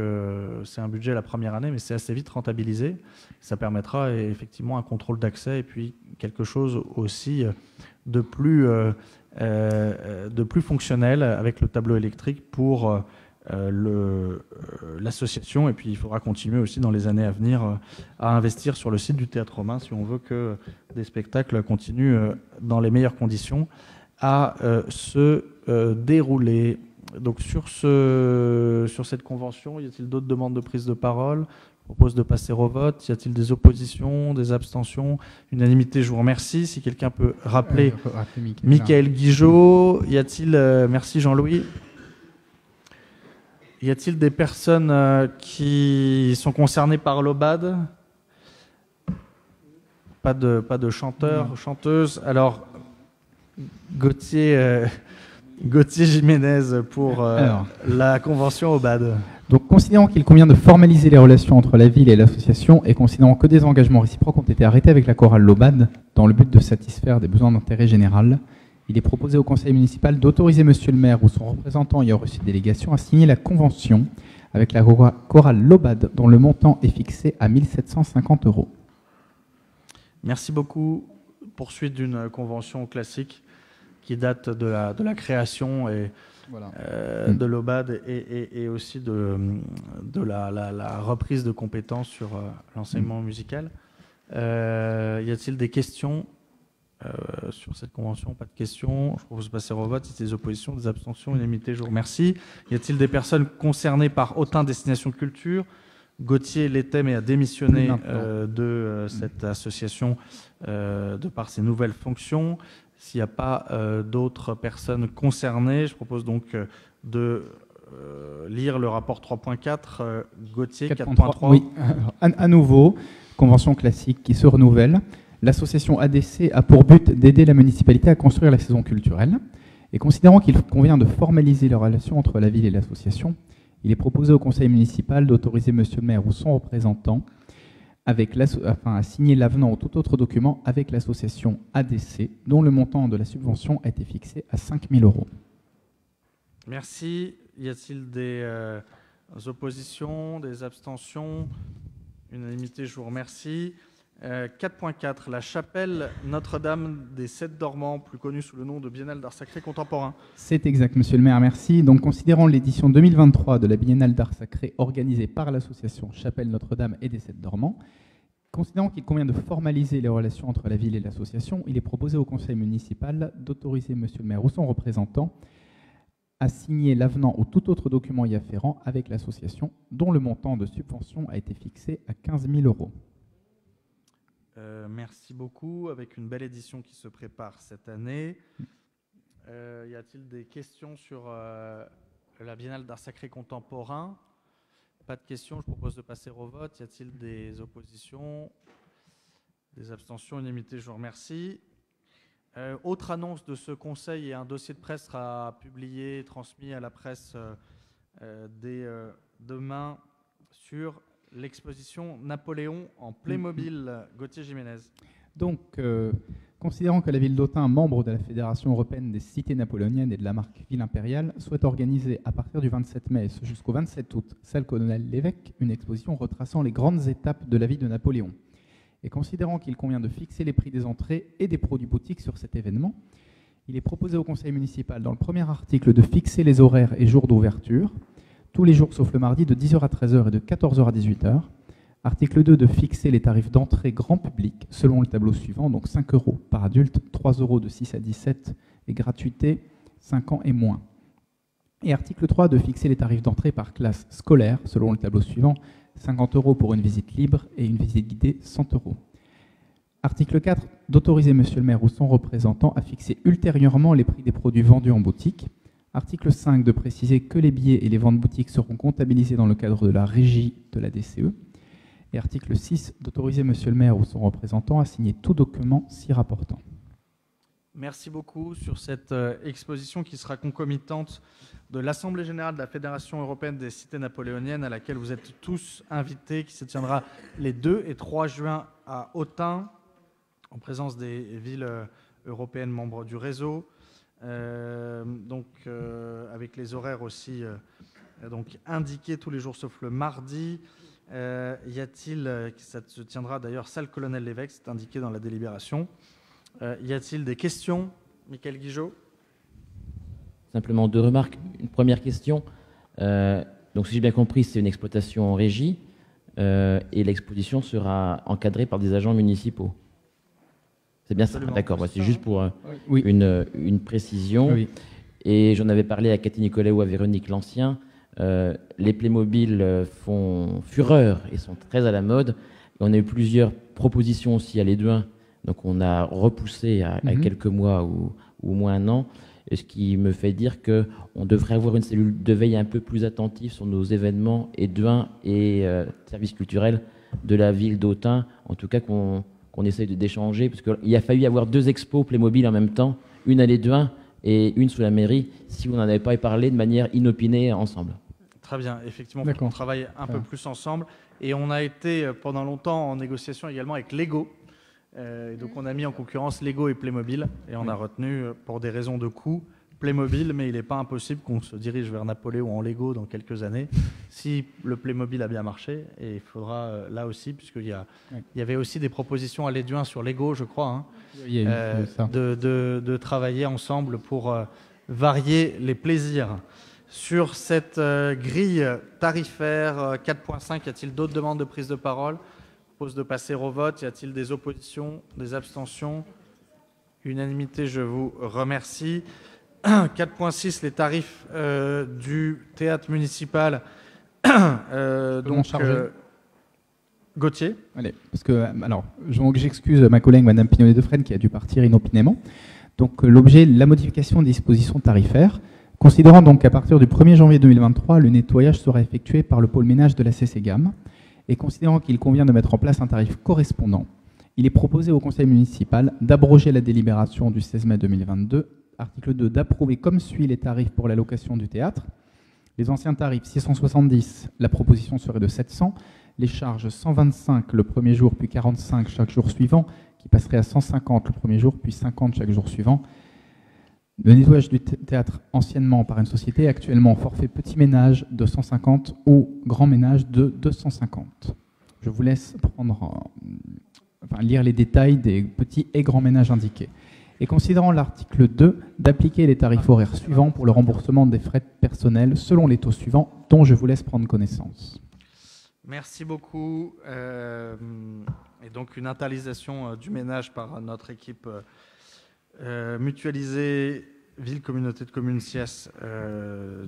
A: c'est un budget la première année, mais c'est assez vite rentabilisé. Ça permettra effectivement un contrôle d'accès et puis quelque chose aussi de plus fonctionnel avec le tableau électrique pour l'association. Et puis il faudra continuer aussi dans les années à venir à investir sur le site du Théâtre Romain si on veut que des spectacles continuent dans les meilleures conditions à se dérouler. Donc sur cette convention, y a-t-il d'autres demandes de prise de parole? Je propose de passer au vote. Y a-t-il des oppositions, des abstentions? Unanimité, je vous remercie. Si quelqu'un peut rappeler Michael Guigeot. Y a-t-il... merci Jean-Louis. Y a-t-il des personnes qui sont concernées par l'OBAD? Pas de chanteurs, chanteuses. Alors, Gauthier Jiménez pour la convention OBAD.
F: Donc, considérant qu'il convient de formaliser les relations entre la ville et l'association et considérant que des engagements réciproques ont été arrêtés avec la chorale l'OBAD dans le but de satisfaire des besoins d'intérêt général, il est proposé au conseil municipal d'autoriser monsieur le maire ou son représentant ayant reçu délégation à signer la convention avec la chorale l'OBAD dont le montant est fixé à 1 750 €.
A: Merci beaucoup. Poursuite d'une convention classique qui date de la création et de l'OBAD et aussi de la reprise de compétences sur l'enseignement musical. Y a-t-il des questions sur cette convention? Pas de questions. Je propose de passer au vote. Si des oppositions, des abstentions, unanimité, je vous remercie. Y a-t-il des personnes concernées par Autun Destination Culture? Gauthier l'était mais a démissionné de cette association de par ses nouvelles fonctions. S'il n'y a pas d'autres personnes concernées, je propose donc de lire le rapport 3.4. Gauthier, 4.3.
F: Oui, à nouveau, convention classique qui se renouvelle. L'association ADC a pour but d'aider la municipalité à construire la saison culturelle. Et considérant qu'il convient de formaliser les relations entre la ville et l'association, il est proposé au conseil municipal d'autoriser monsieur le maire ou son représentant afin à signer l'avenant ou tout autre document avec l'association ADC, dont le montant de la subvention a été fixé à 5 000 €.
A: Merci. Y a-t-il des oppositions, des abstentions? Unanimité, je vous remercie. 4.4, la chapelle Notre-Dame des Sept Dormants, plus connue sous le nom de Biennale d'art sacré contemporain.
F: C'est exact, monsieur le maire, merci. Donc, considérant l'édition 2023 de la Biennale d'art sacré organisée par l'association Chapelle Notre-Dame et des Sept Dormants, considérant qu'il convient de formaliser les relations entre la ville et l'association, il est proposé au conseil municipal d'autoriser monsieur le maire ou son représentant à signer l'avenant ou tout autre document y afférent avec l'association, dont le montant de subvention a été fixé à 15 000 €.
A: Merci beaucoup. Avec une belle édition qui se prépare cette année. Y a-t-il des questions sur la Biennale d'art sacré contemporain? Pas de questions. Je propose de passer au vote. Y a-t-il des oppositions? Des abstentions? Unanimité, je vous remercie. Autre annonce de ce conseil et un dossier de presse sera publié, transmis à la presse dès demain sur l'exposition Napoléon en Playmobil. Gauthier Jiménez.
F: Donc, considérant que la ville d'Autun, membre de la Fédération européenne des cités napoléoniennes et de la marque Ville Impériale, souhaite organiser à partir du 27 mai jusqu'au 27 août, salle Colonel Lévesque, une exposition retraçant les grandes étapes de la vie de Napoléon. Et considérant qu'il convient de fixer les prix des entrées et des produits boutiques sur cet événement, Il est proposé au conseil municipal, dans le premier article, de fixer les horaires et jours d'ouverture, tous les jours sauf le mardi, de 10h à 13h et de 14h à 18h. Article 2, de fixer les tarifs d'entrée grand public selon le tableau suivant, donc 5 € par adulte, 3 € de 6 à 17 et gratuité 5 ans et moins. Et article 3, de fixer les tarifs d'entrée par classe scolaire selon le tableau suivant, 50 € pour une visite libre et une visite guidée 100 €. Article 4, d'autoriser monsieur le maire ou son représentant à fixer ultérieurement les prix des produits vendus en boutique. Article 5, de préciser que les billets et les ventes boutiques seront comptabilisés dans le cadre de la régie de la DCE. Et article 6, d'autoriser monsieur le maire ou son représentant à signer tout document s'y rapportant.
A: Merci beaucoup sur cette exposition qui sera concomitante de l'Assemblée générale de la Fédération européenne des cités napoléoniennes à laquelle vous êtes tous invités, qui se tiendra les 2 et 3 juin à Autun, en présence des villes européennes membres du réseau, avec les horaires aussi donc indiqués tous les jours sauf le mardi. Y a-t-il, ça se tiendra d'ailleurs salle Colonel Lévesque, c'est indiqué dans la délibération. Y a-t-il des questions? Michael Guigeot.
D: Simplement 2 remarques. Une première question. Donc, si j'ai bien compris, c'est une exploitation en régie et l'exposition sera encadrée par des agents municipaux. C'est bien ça? D'accord. C'est juste pour une précision. Oui. Et j'en avais parlé à Cathy Nicolet ou à Véronique Lancien. Les Playmobil font fureur et sont très à la mode. Et on a eu plusieurs propositions aussi à l'Éduin. Donc on a repoussé à quelques mois ou au moins un an, ce qui me fait dire qu'on devrait avoir une cellule de veille un peu plus attentive sur nos événements Éduin et services culturels de la ville d'Autun, en tout cas qu'on essaye d'échanger, parce qu'il a fallu avoir 2 expos Playmobil en même temps, une à l'Éduin et une sous la mairie, si vous n'en avez pas parlé de manière inopinée ensemble.
A: Très bien, effectivement, on travaille un peu plus ensemble, et on a été pendant longtemps en négociation également avec Lego. Et donc on a mis en concurrence Lego et Playmobil et on a retenu pour des raisons de coût Playmobil, mais il n'est pas impossible qu'on se dirige vers Napoléon en Lego dans quelques années si le Playmobil a bien marché, et il faudra là aussi, puisqu'il y avait aussi des propositions à l'Éduin sur Lego, je crois, de travailler ensemble pour varier les plaisirs. Sur cette grille tarifaire 4.5, y a-t-il d'autres demandes de prise de parole? Propose de passer au vote. Y a-t-il des oppositions, des abstentions? Unanimité, je vous remercie. 4.6, les tarifs du théâtre municipal. Gauthier.
F: Allez, parce que, alors, j'excuse ma collègue Madame Pignonnet-Defresne qui a dû partir inopinément. Donc l'objet, la modification des dispositions tarifaires. Considérant donc qu'à partir du 1er janvier 2023, le nettoyage sera effectué par le pôle ménage de la CCGAM, et considérant qu'il convient de mettre en place un tarif correspondant, il est proposé au conseil municipal d'abroger la délibération du 16 mai 2022, article 2, d'approuver comme suit les tarifs pour la location du théâtre. Les anciens tarifs 670, la proposition serait de 700, les charges 125 le premier jour, puis 45 chaque jour suivant, qui passerait à 150 le premier jour, puis 50 chaque jour suivant. Le nettoyage du théâtre anciennement par une société, actuellement forfait petit ménage de 150 ou grand ménage de 250. Je vous laisse lire les détails des petits et grands ménages indiqués. Et considérant l'article 2, d'appliquer les tarifs horaires suivants pour le remboursement des frais personnels selon les taux suivants, dont je vous laisse prendre connaissance.
A: Merci beaucoup. Et donc une internalisation du ménage par notre équipe mutualisée ville communauté de communes SIES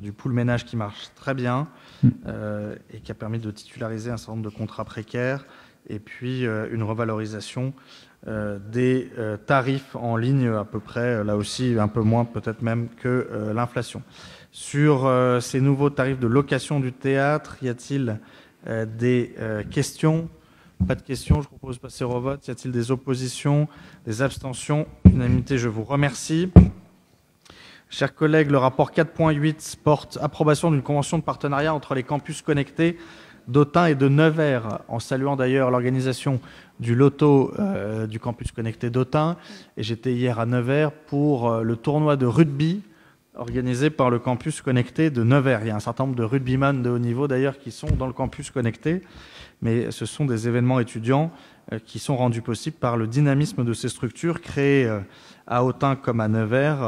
A: du pool ménage qui marche très bien et qui a permis de titulariser un certain nombre de contrats précaires, et puis une revalorisation des tarifs en ligne à peu près, là aussi un peu moins peut-être même que l'inflation. Sur ces nouveaux tarifs de location du théâtre, y a-t-il des questions? Pas de questions, je propose de passer au vote. Y a-t-il des oppositions, des abstentions? Unanimité, je vous remercie. Chers collègues, le rapport 4.8 porte approbation d'une convention de partenariat entre les campus connectés d'Autun et de Nevers, en saluant d'ailleurs l'organisation du loto du campus connecté d'Autun. Et j'étais hier à Nevers pour le tournoi de rugby organisé par le campus connecté de Nevers. Il y a un certain nombre de rugbyman de haut niveau d'ailleurs qui sont dans le campus connecté, mais ce sont des événements étudiants qui sont rendus possibles par le dynamisme de ces structures créées à Autun comme à Nevers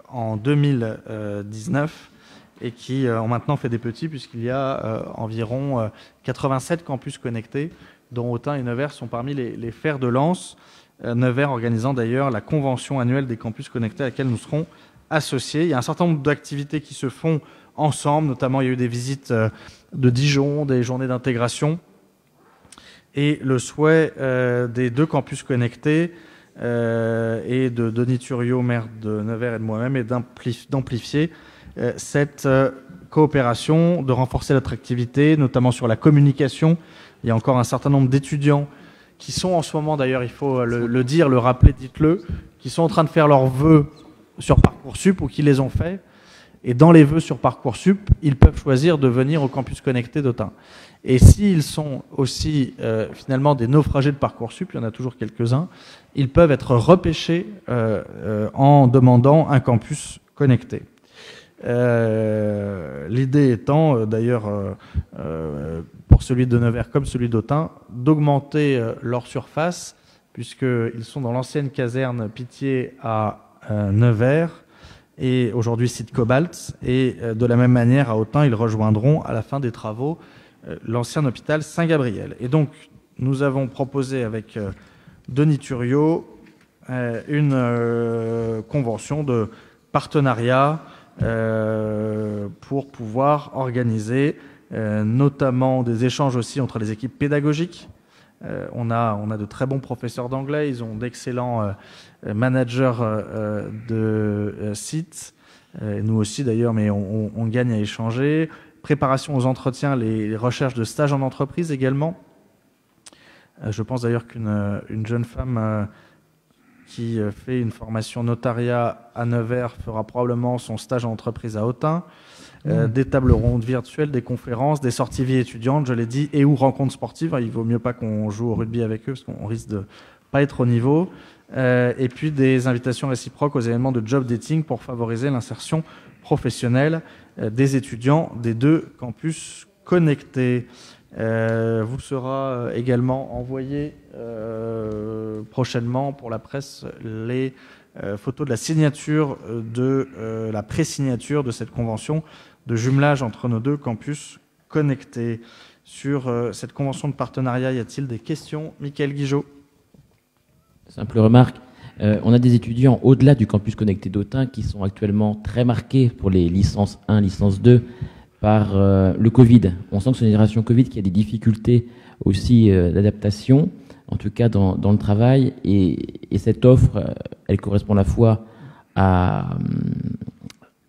A: en 2019 et qui ont maintenant fait des petits puisqu'il y a environ 87 campus connectés dont Autun et Nevers sont parmi les fers de lance. Nevers organisant d'ailleurs la convention annuelle des campus connectés à laquelle nous serons associés. Il y a un certain nombre d'activités qui se font ensemble, notamment il y a eu des visites de Dijon, des journées d'intégration, et le souhait des 2 campus connectés et de Denis Thuriot, maire de Nevers, et de moi-même, est d'amplifier cette coopération, de renforcer l'attractivité, notamment sur la communication. Il y a encore un certain nombre d'étudiants qui sont en ce moment, d'ailleurs, il faut le dire, le rappeler, dites-le, qui sont en train de faire leurs vœux sur Parcoursup ou qui les ont faits. Et dans les vœux sur Parcoursup, ils peuvent choisir de venir au campus connecté d'Autun. Et s'ils sont aussi finalement des naufragés de Parcoursup, il y en a toujours quelques-uns, ils peuvent être repêchés en demandant un campus connecté. L'idée étant, d'ailleurs, pour celui de Nevers comme celui d'Autun, d'augmenter leur surface, puisqu'ils sont dans l'ancienne caserne Pitié à Nevers, et aujourd'hui site Cobalt, et de la même manière à Autun, ils rejoindront à la fin des travaux l'ancien hôpital Saint-Gabriel. Et donc, nous avons proposé avec Denis Thuriot une convention de partenariat pour pouvoir organiser notamment des échanges aussi entre les équipes pédagogiques. On a de très bons professeurs d'anglais, ils ont d'excellents managers de sites, nous aussi d'ailleurs, mais on gagne à échanger. Préparation aux entretiens, les recherches de stages en entreprise également. Je pense d'ailleurs qu'une jeune femme qui fait une formation notariat à Nevers fera probablement son stage en entreprise à Autun. Des tables rondes virtuelles, des conférences, des sorties vie étudiantes, je l'ai dit, et ou rencontres sportives. Il vaut mieux pas qu'on joue au rugby avec eux parce qu'on risque de pas être au niveau. Et puis des invitations réciproques aux événements de job dating pour favoriser l'insertion professionnelle des étudiants des 2 campus connectés. Vous sera également envoyé prochainement pour la presse les photos de la signature, de la pré-signature de cette convention de jumelage entre nos 2 campus connectés. Sur cette convention de partenariat, y a-t-il des questions? Michael Guigeot.
D: Simple remarque. On a des étudiants au-delà du campus connecté d'Autun qui sont actuellement très marqués pour les licences 1, licence 2 par le Covid. On sent que c'est une génération Covid qui a des difficultés aussi d'adaptation, en tout cas dans le travail. Et cette offre, elle correspond à la fois à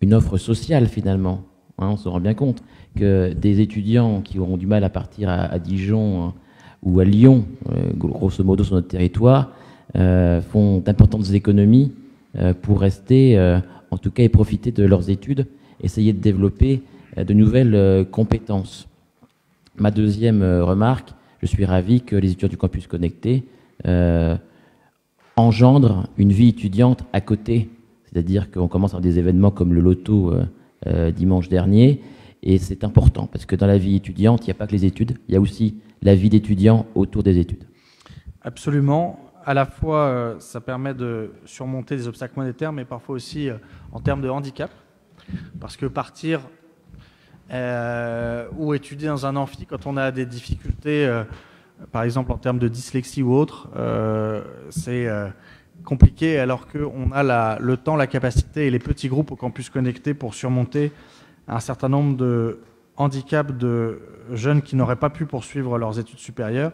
D: une offre sociale finalement. On se rend bien compte que des étudiants qui auront du mal à partir à Dijon ou à Lyon, grosso modo sur notre territoire, font d'importantes économies pour rester, en tout cas, et profiter de leurs études, essayer de développer de nouvelles compétences. Ma deuxième remarque, je suis ravi que les étudiants du campus connecté engendrent une vie étudiante à côté. C'est-à-dire qu'on commence à des événements comme le loto dimanche dernier, et c'est important, parce que dans la vie étudiante, il n'y a pas que les études, il y a aussi la vie d'étudiant autour des études.
A: Absolument. À la fois, ça permet de surmonter des obstacles monétaires, mais parfois aussi en termes de handicap. Parce que partir ou étudier dans un amphi quand on a des difficultés, par exemple en termes de dyslexie ou autre, c'est compliqué, alors qu'on a le temps, la capacité et les petits groupes au campus connecté pour surmonter un certain nombre de handicap de jeunes qui n'auraient pas pu poursuivre leurs études supérieures.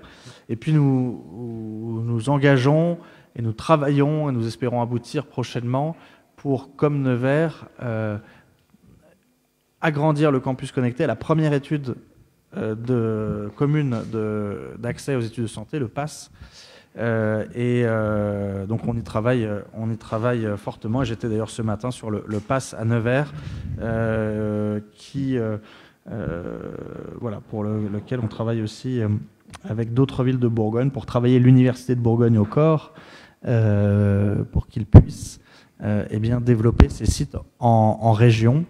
A: Et puis nous engageons et nous travaillons et nous espérons aboutir prochainement pour, comme Nevers, agrandir le campus connecté à la première étude commune d'accès aux études de santé, le PASS. Donc on y travaille fortement. Et j'étais d'ailleurs ce matin sur le PASS à Nevers, pour lequel on travaille aussi avec d'autres villes de Bourgogne pour travailler l'université de Bourgogne au corps, pour qu'ils puissent eh bien, développer ces sites en région,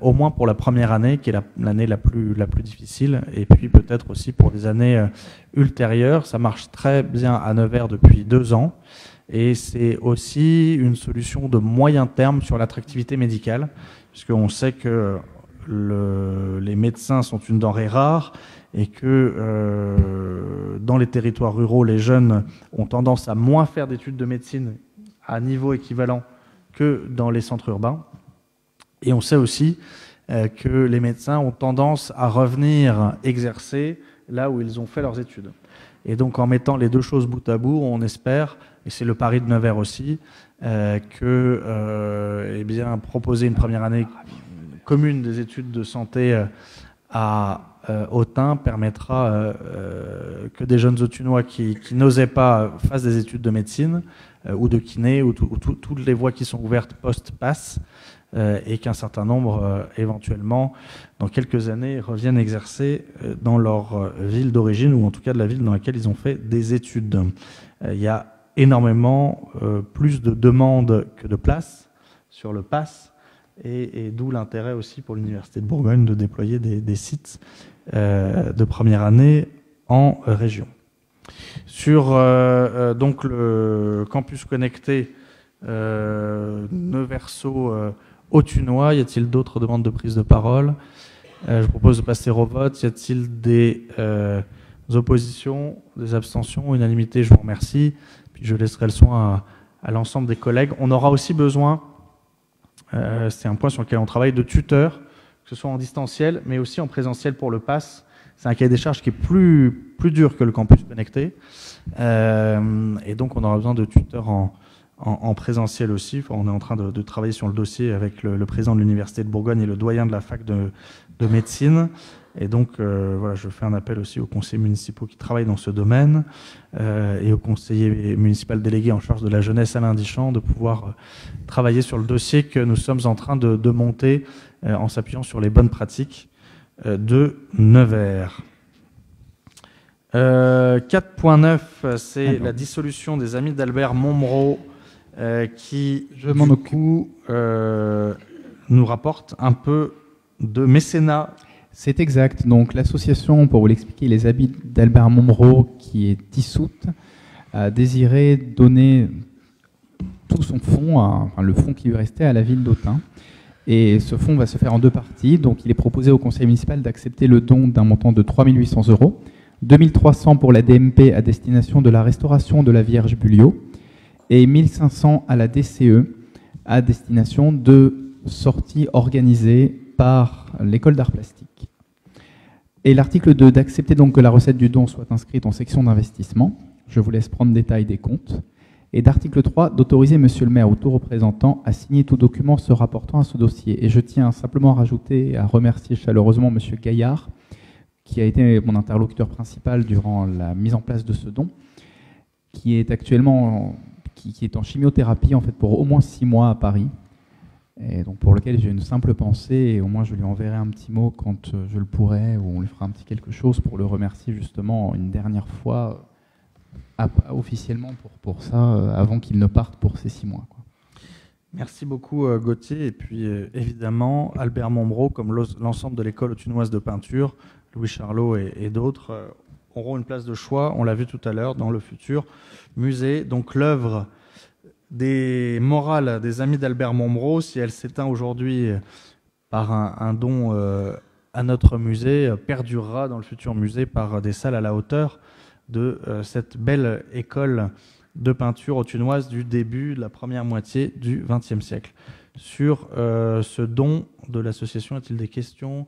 A: au moins pour la première année, qui est l'année la plus difficile, et puis peut-être aussi pour les années ultérieures. Ça marche très bien à Nevers depuis 2 ans, et c'est aussi une solution de moyen terme sur l'attractivité médicale, puisqu'on sait que les médecins sont une denrée rare, et que dans les territoires ruraux, les jeunes ont tendance à moins faire d'études de médecine à niveau équivalent que dans les centres urbains. Et on sait aussi que les médecins ont tendance à revenir exercer là où ils ont fait leurs études. Et donc en mettant les deux choses bout à bout, on espère, et c'est le pari de Nevers aussi, que eh bien, proposer une première année commune des études de santé à Autun permettra que des jeunes Authunois qui n'osaient pas fassent des études de médecine ou de kiné, ou toutes les voies qui sont ouvertes post-pass, et qu'un certain nombre, éventuellement, dans quelques années, reviennent exercer dans leur ville d'origine, ou en tout cas de la ville dans laquelle ils ont fait des études. Il y a énormément plus de demandes que de places sur le pass, et d'où l'intérêt aussi pour l'Université de Bourgogne de déployer des sites de première année en région. Sur donc le campus connecté Neverso Authunois, y a-t-il d'autres demandes de prise de parole? Je propose de passer au vote. Y a-t-il des oppositions, des abstentions? Unanimité, je vous remercie. Puis je laisserai le soin à l'ensemble des collègues. On aura aussi besoin, c'est un point sur lequel on travaille, de tuteurs, que ce soit en distanciel, mais aussi en présentiel pour le PASS. C'est un cahier des charges qui est plus dur que le campus connecté. Et donc on aura besoin de tuteurs en présentiel aussi. Enfin, on est en train de travailler sur le dossier avec le président de l'Université de Bourgogne et le doyen de la fac de médecine. Et donc, voilà, je fais un appel aussi aux conseillers municipaux qui travaillent dans ce domaine et aux conseillers municipaux délégués en charge de la jeunesse, Alain Dichand, de pouvoir travailler sur le dossier que nous sommes en train de monter en s'appuyant sur les bonnes pratiques de Nevers. 4.9, c'est la dissolution des Amis d'Albert Montmoreau qui, du coup, nous rapporte un peu de mécénat.
F: C'est exact. Donc l'association, pour vous l'expliquer, les Amis d'Albert Montmoreau, qui est dissoute, a désiré donner tout son fonds, enfin le fonds qui lui restait, à la ville d'Autun. Et ce fonds va se faire en 2 parties. Donc il est proposé au conseil municipal d'accepter le don d'un montant de 3 800 €, 2 300 pour la DMP à destination de la restauration de la Vierge Bulliot, et 1 500 à la DCE à destination de sorties organisées par l'école d'art plastique. Et l'article 2, d'accepter donc que la recette du don soit inscrite en section d'investissement. Je vous laisse prendre détail des comptes. Et d'article 3, d'autoriser monsieur le maire ou tout représentant à signer tout document se rapportant à ce dossier. Et je tiens simplement à rajouter et à remercier chaleureusement monsieur Gaillard, qui a été mon interlocuteur principal durant la mise en place de ce don, qui est actuellement qui est en chimiothérapie en fait pour au moins 6 mois à Paris, et donc pour lequel j'ai une simple pensée, et au moins je lui enverrai un petit mot quand je le pourrai, ou on lui fera un petit quelque chose pour le remercier justement une dernière fois officiellement pour ça, avant qu'il ne parte pour ces 6 mois, quoi.
A: Merci beaucoup Gauthier, et puis évidemment Albert Montmoreau, comme l'ensemble de l'école authunoise de peinture, Louis Charlot et d'autres, auront une place de choix, on l'a vu tout à l'heure, dans le futur musée. Donc l'œuvre des morales des Amis d'Albert Montmoreau, si elle s'éteint aujourd'hui par un don à notre musée, perdurera dans le futur musée par des salles à la hauteur de cette belle école de peinture authunoise du début de la première moitié du XXe siècle. Sur ce don de l'association, y a-t-il des questions?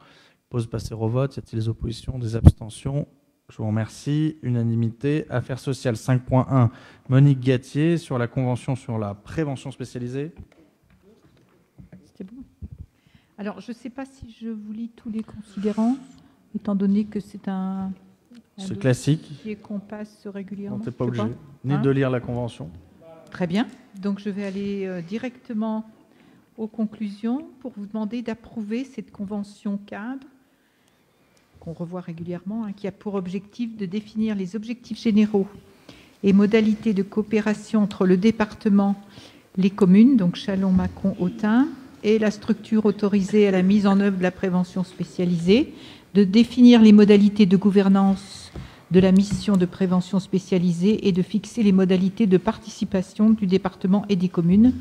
A: Pose passer au vote. Y a-t-il des oppositions, des abstentions? Je vous remercie. Unanimité. Affaires sociales 5.1. Monique Gatier sur la convention sur la prévention spécialisée.
E: C'était bon. Alors, je ne sais pas si je vous lis tous les considérants, étant donné que c'est un
A: classique
E: qu'on passe régulièrement.
A: On n'est pas obligé ni de lire la convention.
E: Très bien. Donc, je vais aller directement aux conclusions pour vous demander d'approuver cette convention cadre qu'on revoit régulièrement, qui a pour objectif de définir les objectifs généraux et modalités de coopération entre le département les communes, donc Châlons, Mâcon, Autun, et la structure autorisée à la mise en œuvre de la prévention spécialisée, de définir les modalités de gouvernance de la mission de prévention spécialisée et de fixer les modalités de participation du département et des communes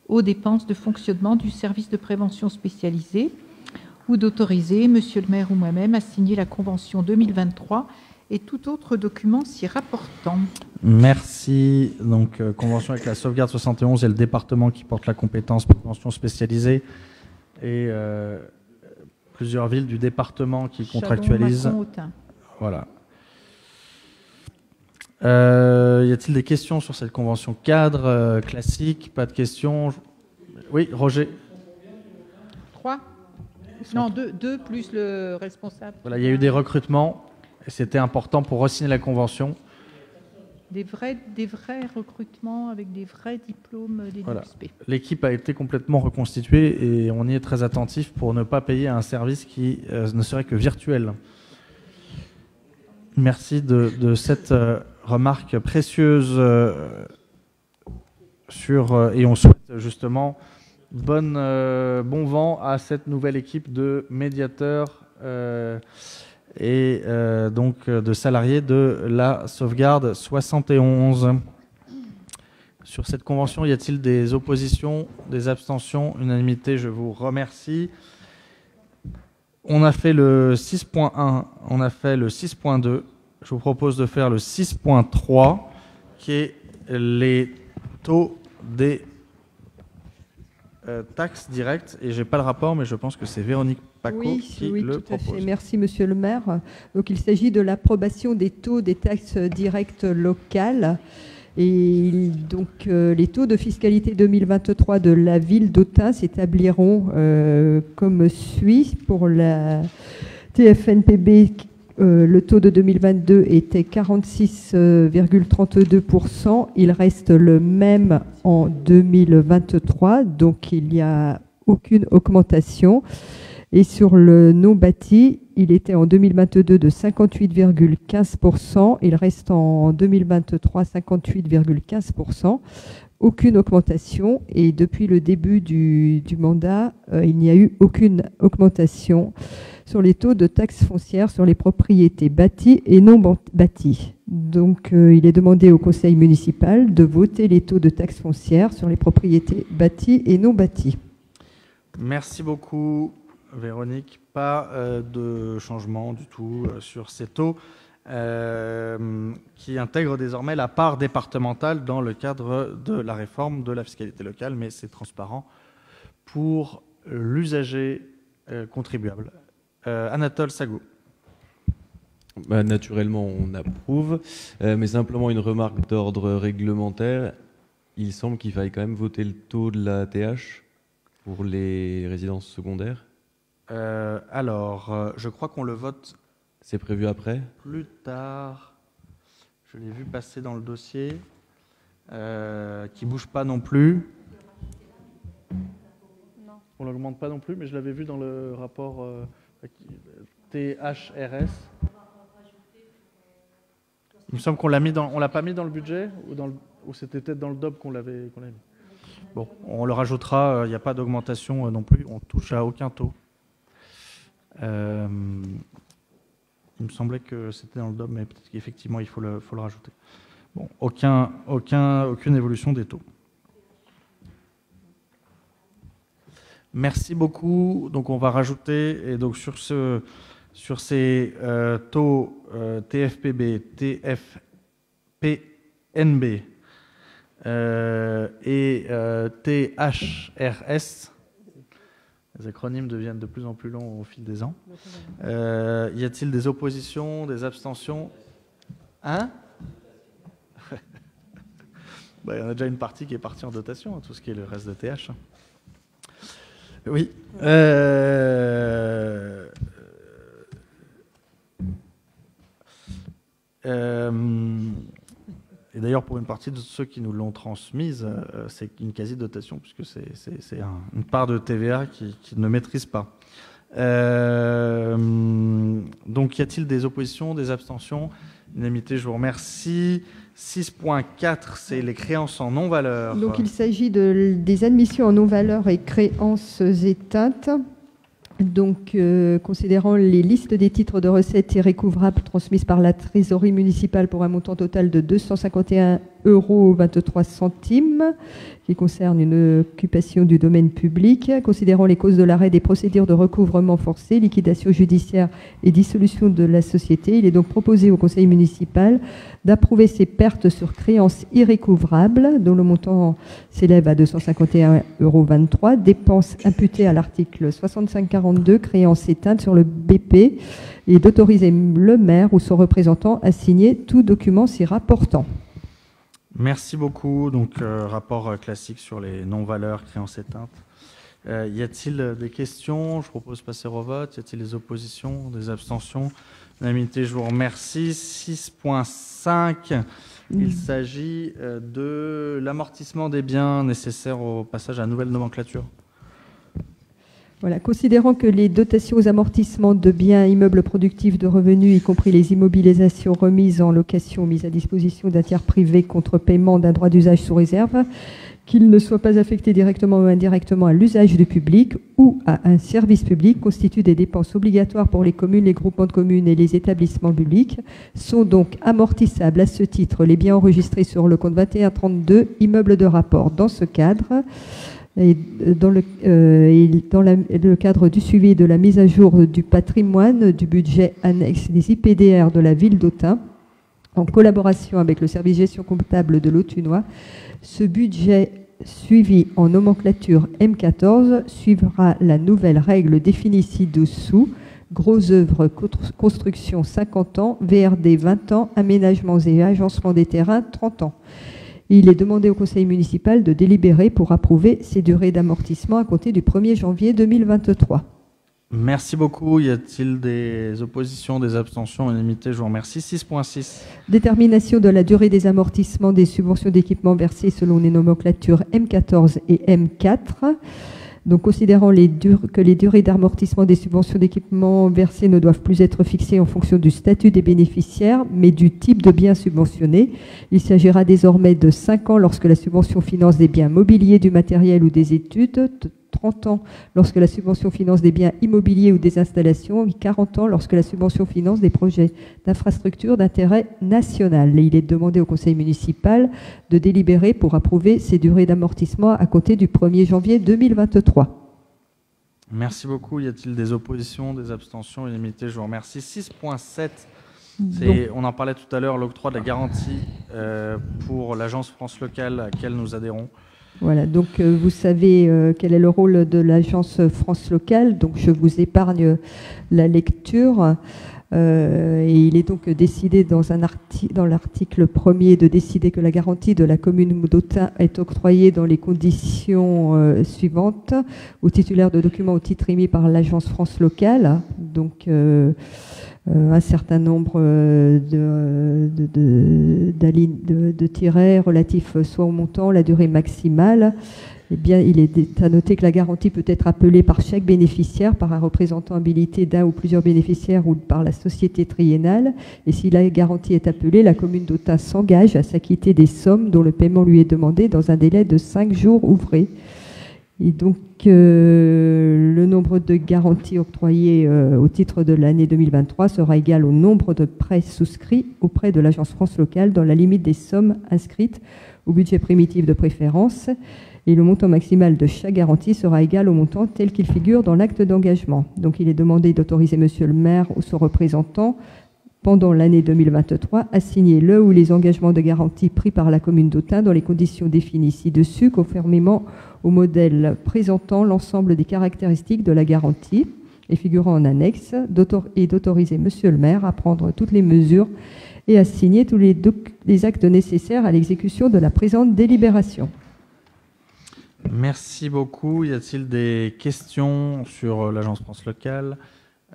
E: aux dépenses de fonctionnement du service de prévention spécialisée, ou d'autoriser Monsieur le maire ou moi-même à signer la convention 2023 et tout autre document s'y rapportant.
A: Merci. Donc, convention avec la sauvegarde 71 et le département qui porte la compétence prévention spécialisée et plusieurs villes du département qui contractualisent.
E: Châlons, Mâcon, Autun.
A: Voilà. Y a-t-il des questions sur cette convention cadre classique? Pas de questions. Oui, Roger.
E: 3 Non, 2 plus le responsable.
A: Voilà, il y a eu des recrutements et c'était important pour re-signer la convention.
E: Des vrais recrutements avec des vrais diplômes des
A: Voilà.
E: DXP.
A: L'équipe a été complètement reconstituée et on y est très attentif pour ne pas payer un service qui ne serait que virtuel. Merci de cette remarque précieuse et on souhaite justement bon vent à cette nouvelle équipe de médiateurs et donc de salariés de la sauvegarde 71. Sur cette convention, y a-t-il des oppositions, des abstentions? Unanimité, je vous remercie. On a fait le 6.1, on a fait le 6.2. Je vous propose de faire le 6.3, qui est les taux des taxes directes. Et je n'ai pas le rapport, mais je pense que c'est Véronique Paco qui le
K: tout à
A: propose.
K: fait. Merci, Monsieur le maire. Donc, il s'agit de l'approbation des taux des taxes directes locales. Et donc, les taux de fiscalité 2023 de la ville d'Autun s'établiront comme suit. Pour la TFNPB, le taux de 2022 était 46,32%. Il reste le même en 2023, donc il n'y a aucune augmentation. Et sur le non bâti, il était en 2022 de 58,15%. Il reste en 2023 58,15%. Aucune augmentation. Et depuis le début du mandat, il n'y a eu aucune augmentation sur les taux de taxes foncières sur les propriétés bâties et non bâties. Donc, il est demandé au conseil municipal de voter les taux de taxes foncières sur les propriétés bâties et non bâties.
A: Merci beaucoup, Véronique. Pas de changement du tout sur ces taux qui intègrent désormais la part départementale dans le cadre de la réforme de la fiscalité locale, mais c'est transparent pour l'usager contribuable. Anatole Sagou.
C: Naturellement, on approuve, mais simplement une remarque d'ordre réglementaire. Il semble qu'il faille quand même voter le taux de la TH pour les résidences secondaires.
A: Je crois qu'on le vote.
C: C'est prévu après?
A: Plus tard. Je l'ai vu passer dans le dossier, qui bouge pas non plus.
J: Non.
A: On l'augmente pas non plus, mais je l'avais vu dans le rapport THRS. Il me semble qu'on l'a mis on l'a pas mis dans le budget ou c'était peut-être dans le DOB qu'on l'avait mis. Bon, on le rajoutera. Il n'y a pas d'augmentation non plus. On touche à aucun taux. Il me semblait que c'était dans le DOB, mais peut-être qu'effectivement il faut le rajouter. Bon, aucune évolution des taux. Merci beaucoup. Donc on va rajouter, et donc sur ces taux TFPB, TFPNB et THRS, les acronymes deviennent de plus en plus longs au fil des ans. Y a-t-il des oppositions, des abstentions? Hein? Il y en a déjà une partie qui est partie en dotation, tout ce qui est le reste de TH. Oui. Et d'ailleurs, pour une partie de ceux qui nous l'ont transmise, c'est une quasi-dotation, puisque c'est une part de TVA qu'ils ne maîtrisent pas. Donc, y a-t-il des oppositions, des abstentions? Unanimité, je vous remercie. 6.4, c'est les créances en non-valeur.
K: Donc il s'agit des admissions en non-valeur et créances éteintes. Donc, considérant les listes des titres de recettes irrécouvrables transmises par la trésorerie municipale pour un montant total de 251,23 €, qui concerne une occupation du domaine public, considérant les causes de l'arrêt des procédures de recouvrement forcé, liquidation judiciaire et dissolution de la société, il est donc proposé au conseil municipal d'approuver ces pertes sur créances irrécouvrables, dont le montant s'élève à 251,23 €, dépenses imputées à l'article 6542, créances éteintes sur le BP, et d'autoriser le maire ou son représentant à signer tout document s'y rapportant.
A: Merci beaucoup. Donc, rapport classique sur les non-valeurs, créances éteintes. Y a-t-il des questions? Je propose de passer au vote. Y a-t-il des oppositions, des abstentions? L'unanimité, je vous remercie. 6.5, il s'agit de l'amortissement des biens nécessaires au passage à la nouvelle nomenclature.
K: Voilà, considérant que les dotations aux amortissements de biens immeubles productifs de revenus, y compris les immobilisations remises en location, mises à disposition d'un tiers privé contre paiement d'un droit d'usage sous réserve, qu'ils ne soient pas affectés directement ou indirectement à l'usage du public ou à un service public, constituent des dépenses obligatoires pour les communes, les groupements de communes et les établissements publics, sont donc amortissables à ce titre les biens enregistrés sur le compte 2132, immeubles de rapport. Dans ce cadre, et dans le cadre du suivi de la mise à jour du patrimoine du budget annexe des IPDR de la ville d'Autun, en collaboration avec le service gestion comptable de l'Autunois, ce budget suivi en nomenclature M14 suivra la nouvelle règle définie ci-dessous: gros œuvres, construction 50 ans, VRD 20 ans, aménagements et agencements des terrains 30 ans. Il est demandé au conseil municipal de délibérer pour approuver ces durées d'amortissement à compter du 1er janvier 2023.
A: Merci beaucoup. Y a-t-il des oppositions, des abstentions? Unanimité, je vous remercie. 6.6.
K: Détermination de la durée des amortissements des subventions d'équipement versées selon les nomenclatures M14 et M4. Donc, considérant que les durées d'amortissement des subventions d'équipement versées ne doivent plus être fixées en fonction du statut des bénéficiaires, mais du type de bien subventionné, il s'agira désormais de 5 ans lorsque la subvention finance des biens mobiliers, du matériel ou des études, 30 ans lorsque la subvention finance des biens immobiliers ou des installations, et 40 ans lorsque la subvention finance des projets d'infrastructure d'intérêt national. Et il est demandé au conseil municipal de délibérer pour approuver ces durées d'amortissement à compter du 1er janvier 2023.
A: Merci beaucoup. Y a-t-il des oppositions, des abstentions? Unanimité, je vous remercie. 6.7. On en parlait tout à l'heure, l'octroi de la garantie pour l'agence France Locale à laquelle nous adhérons.
K: Voilà, donc vous savez quel est le rôle de l'agence France Locale, donc je vous épargne la lecture. Et il est donc décidé dans l'article 1er de décider que la garantie de la commune d'Autun est octroyée dans les conditions suivantes aux titulaires de documents au titre émis par l'agence France Locale. Donc un certain nombre de tirets relatifs soit au montant, la durée maximale. Eh bien, il est à noter que la garantie peut être appelée par chaque bénéficiaire, par un représentant habilité d'un ou plusieurs bénéficiaires ou par la société triennale. Et si la garantie est appelée, la commune d'Autun s'engage à s'acquitter des sommes dont le paiement lui est demandé dans un délai de 5 jours ouvrés. Et donc, le nombre de garanties octroyées au titre de l'année 2023 sera égal au nombre de prêts souscrits auprès de l'agence France Locale dans la limite des sommes inscrites au budget primitif de préférence. Et le montant maximal de chaque garantie sera égal au montant tel qu'il figure dans l'acte d'engagement. Donc, il est demandé d'autoriser monsieur le maire ou son représentant, pendant l'année 2023, à signer le ou les engagements de garantie pris par la commune d'Autun dans les conditions définies ci-dessus, conformément au modèle présentant l'ensemble des caractéristiques de la garantie et figurant en annexe, et d'autoriser monsieur le maire à prendre toutes les mesures et à signer tous les actes nécessaires à l'exécution de la présente délibération.
A: Merci beaucoup. Y a-t-il des questions sur l'agence France Locale?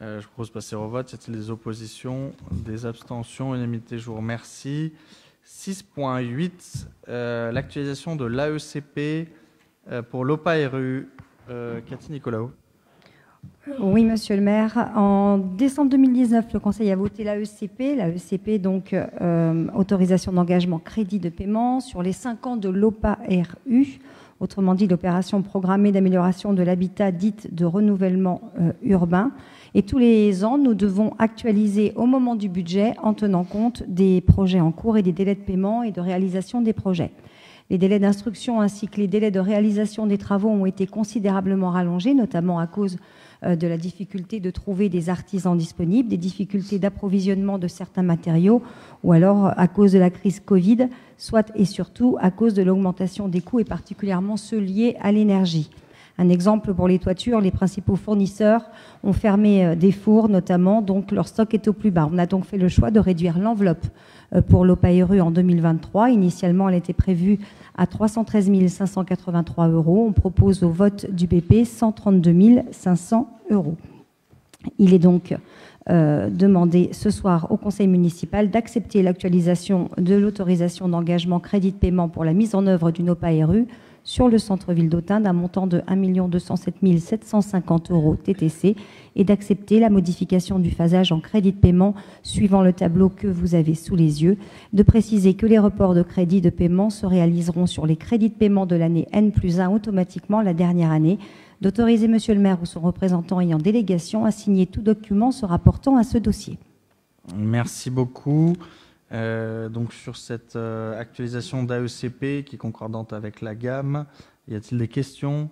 A: Je propose de passer au vote. Y a-t-il des oppositions, des abstentions? Unanimité, je vous remercie. 6.8, l'actualisation de l'AECP pour l'OPA-RU. Cathy Nicolaou.
J: Oui, monsieur le maire. En décembre 2019, le Conseil a voté l'AECP. L'AECP, donc, autorisation d'engagement crédit de paiement sur les 5 ans de l'OPA-RU, autrement dit l'opération programmée d'amélioration de l'habitat dite de renouvellement urbain. Et tous les ans, nous devons actualiser au moment du budget en tenant compte des projets en cours et des délais de paiement et de réalisation des projets. Les délais d'instruction ainsi que les délais de réalisation des travaux ont été considérablement rallongés, notamment à cause de la difficulté de trouver des artisans disponibles, des difficultés d'approvisionnement de certains matériaux, ou alors à cause de la crise Covid, soit et surtout à cause de l'augmentation des coûts et particulièrement ceux liés à l'énergie. Un exemple pour les toitures, les principaux fournisseurs ont fermé des fours notamment, donc leur stock est au plus bas. On a donc fait le choix de réduire l'enveloppe pour l'OPA-RU en 2023. Initialement, elle était prévue à 313 583 €. On propose au vote du BP 132 500 €. Il est donc demandé ce soir au Conseil municipal d'accepter l'actualisation de l'autorisation d'engagement crédit de paiement pour la mise en œuvre d'une OPA-RU sur le centre-ville d'Autun d'un montant de 1 207 750 € TTC et d'accepter la modification du phasage en crédit de paiement suivant le tableau que vous avez sous les yeux, de préciser que les reports de crédit de paiement se réaliseront sur les crédits de paiement de l'année N+1 automatiquement la dernière année, d'autoriser monsieur le maire ou son représentant ayant délégation à signer tout document se rapportant à ce dossier.
A: Merci beaucoup. Donc sur cette actualisation d'AECP qui est concordante avec la gamme, y a-t-il des questions?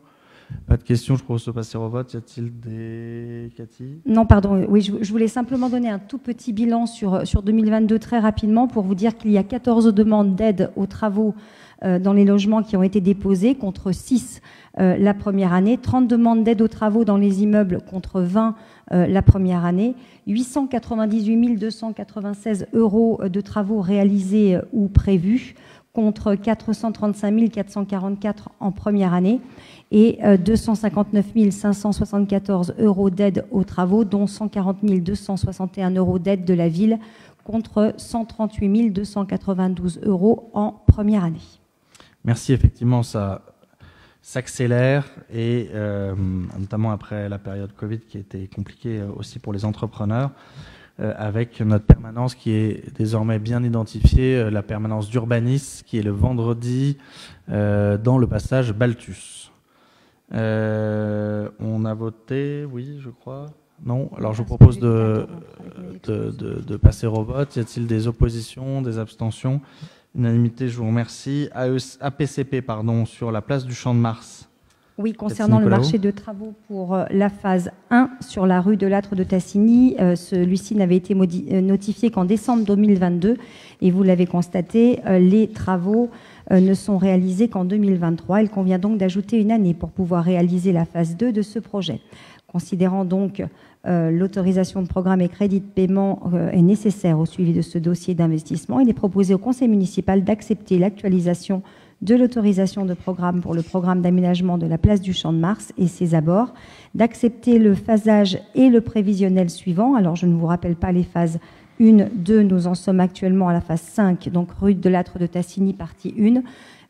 A: Pas de questions, je propose de passer au vote. Y a-t-il des... Cathy?
J: Non, pardon, oui, je voulais simplement donner un tout petit bilan sur 2022 très rapidement pour vous dire qu'il y a 14 demandes d'aide aux travaux dans les logements qui ont été déposées contre 6 la première année, 30 demandes d'aide aux travaux dans les immeubles contre 20 la première année, 898 296 € de travaux réalisés ou prévus contre 435 444 en première année et 259 574 € d'aide aux travaux, dont 140 261 € d'aide de la ville contre 138 292 € en première année.
A: Merci, effectivement, ça s'accélère et notamment après la période Covid qui a été compliquée aussi pour les entrepreneurs, avec notre permanence qui est désormais bien identifiée, la permanence d'Urbanis qui est le vendredi dans le passage Balthus. On a voté, oui, je crois. Non. Alors je vous propose de passer au vote. Y a-t-il des oppositions, des abstentions? Unanimité, je vous remercie. APCP, pardon, sur la place du Champ de Mars.
J: Oui, concernant le marché de travaux pour la phase 1 sur la rue de Lattre de Tassigny, celui-ci n'avait été notifié qu'en décembre 2022 et vous l'avez constaté, les travaux ne sont réalisés qu'en 2023. Il convient donc d'ajouter une année pour pouvoir réaliser la phase 2 de ce projet. Considérant donc l'autorisation de programme et crédit de paiement est nécessaire au suivi de ce dossier d'investissement, il est proposé au Conseil municipal d'accepter l'actualisation de l'autorisation de programme pour le programme d'aménagement de la place du Champ de Mars et ses abords, d'accepter le phasage et le prévisionnel suivant. Alors, je ne vous rappelle pas les phases 1, 2, nous en sommes actuellement à la phase 5, donc rue de Lattre de Tassigny, partie 1.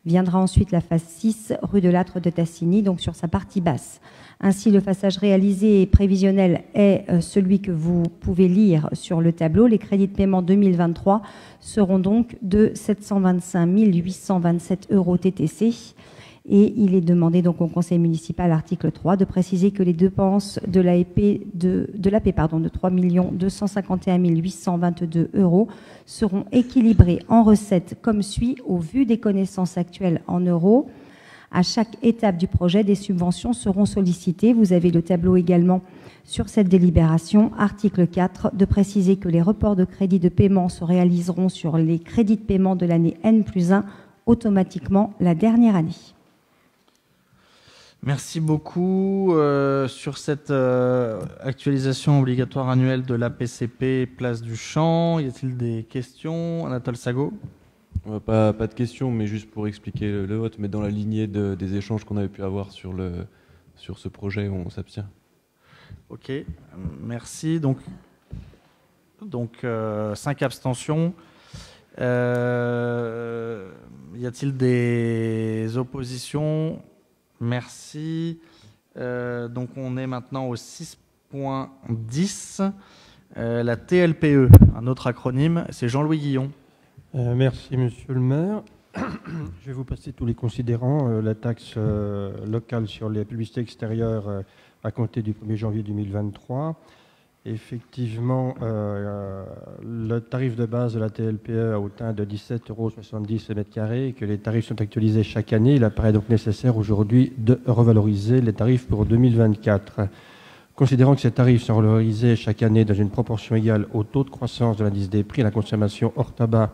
J: Viendra ensuite la phase 6, rue de Lattre de Tassigny, donc sur sa partie basse. Ainsi, le phasage réalisé et prévisionnel est celui que vous pouvez lire sur le tableau. Les crédits de paiement 2023 seront donc de 725 827 € TTC. Et il est demandé donc au Conseil municipal, article 3, de préciser que les dépenses de l'AP de 3 251 822 € seront équilibrées en recettes comme suit au vu des connaissances actuelles en euros. À chaque étape du projet, des subventions seront sollicitées. Vous avez le tableau également sur cette délibération. Article 4, de préciser que les reports de crédits de paiement se réaliseront sur les crédits de paiement de l'année N+1 automatiquement la dernière année.
A: Merci beaucoup. Sur cette actualisation obligatoire annuelle de l'APCP Place du Champ, y a-t-il des questions? Anatole Sago?
C: Pas de questions, mais juste pour expliquer le vote, mais dans la lignée des échanges qu'on avait pu avoir sur ce projet, on s'abstient.
A: Ok, merci. Donc 5 abstentions. Y a-t-il des oppositions? Merci. Donc on est maintenant au 6 point 10, la TLPE, un autre acronyme, c'est Jean-Louis Guillon.
L: Merci Monsieur le maire. Je vais vous passer tous les considérants. La taxe locale sur les publicités extérieures à compter du 1er janvier 2023. Effectivement, le tarif de base de la TLPE a atteint de 17,70 € le mètre carré et que les tarifs sont actualisés chaque année. Il apparaît donc nécessaire aujourd'hui de revaloriser les tarifs pour 2024. Considérant que ces tarifs sont revalorisés chaque année dans une proportion égale au taux de croissance de l'indice des prix à la consommation hors tabac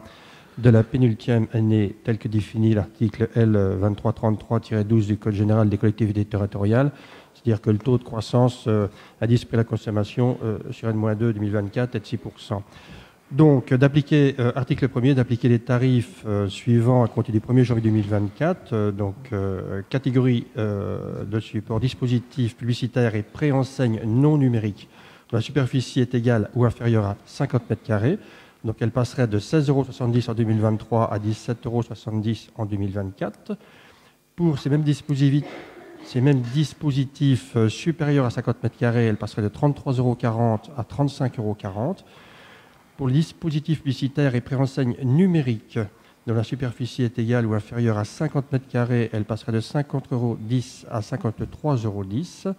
L: de la pénultième année, tel que définit l'article L. 2333-12 du Code général des collectivités territoriales, c'est-à-dire que le taux de croissance indice prix à la consommation sur N-2 2024 est de 6%. Donc, d'appliquer, article 1er, d'appliquer les tarifs suivants à compter du 1er janvier 2024. Catégorie de support, dispositif publicitaire et préenseigne non numérique, dont la superficie est égale ou inférieure à 50 mètres carrés. Donc, elle passerait de 16,70 € en 2023 à 17,70 € en 2024. Pour ces mêmes dispositifs supérieurs à 50 mètres carrés, elle passerait de 33,40 € à 35,40 € Pour le dispositif publicitaire et préenseigne numérique, dont la superficie est égale ou inférieure à 50 mètres carrés, elle passerait de 50,10 € à 53,10 €.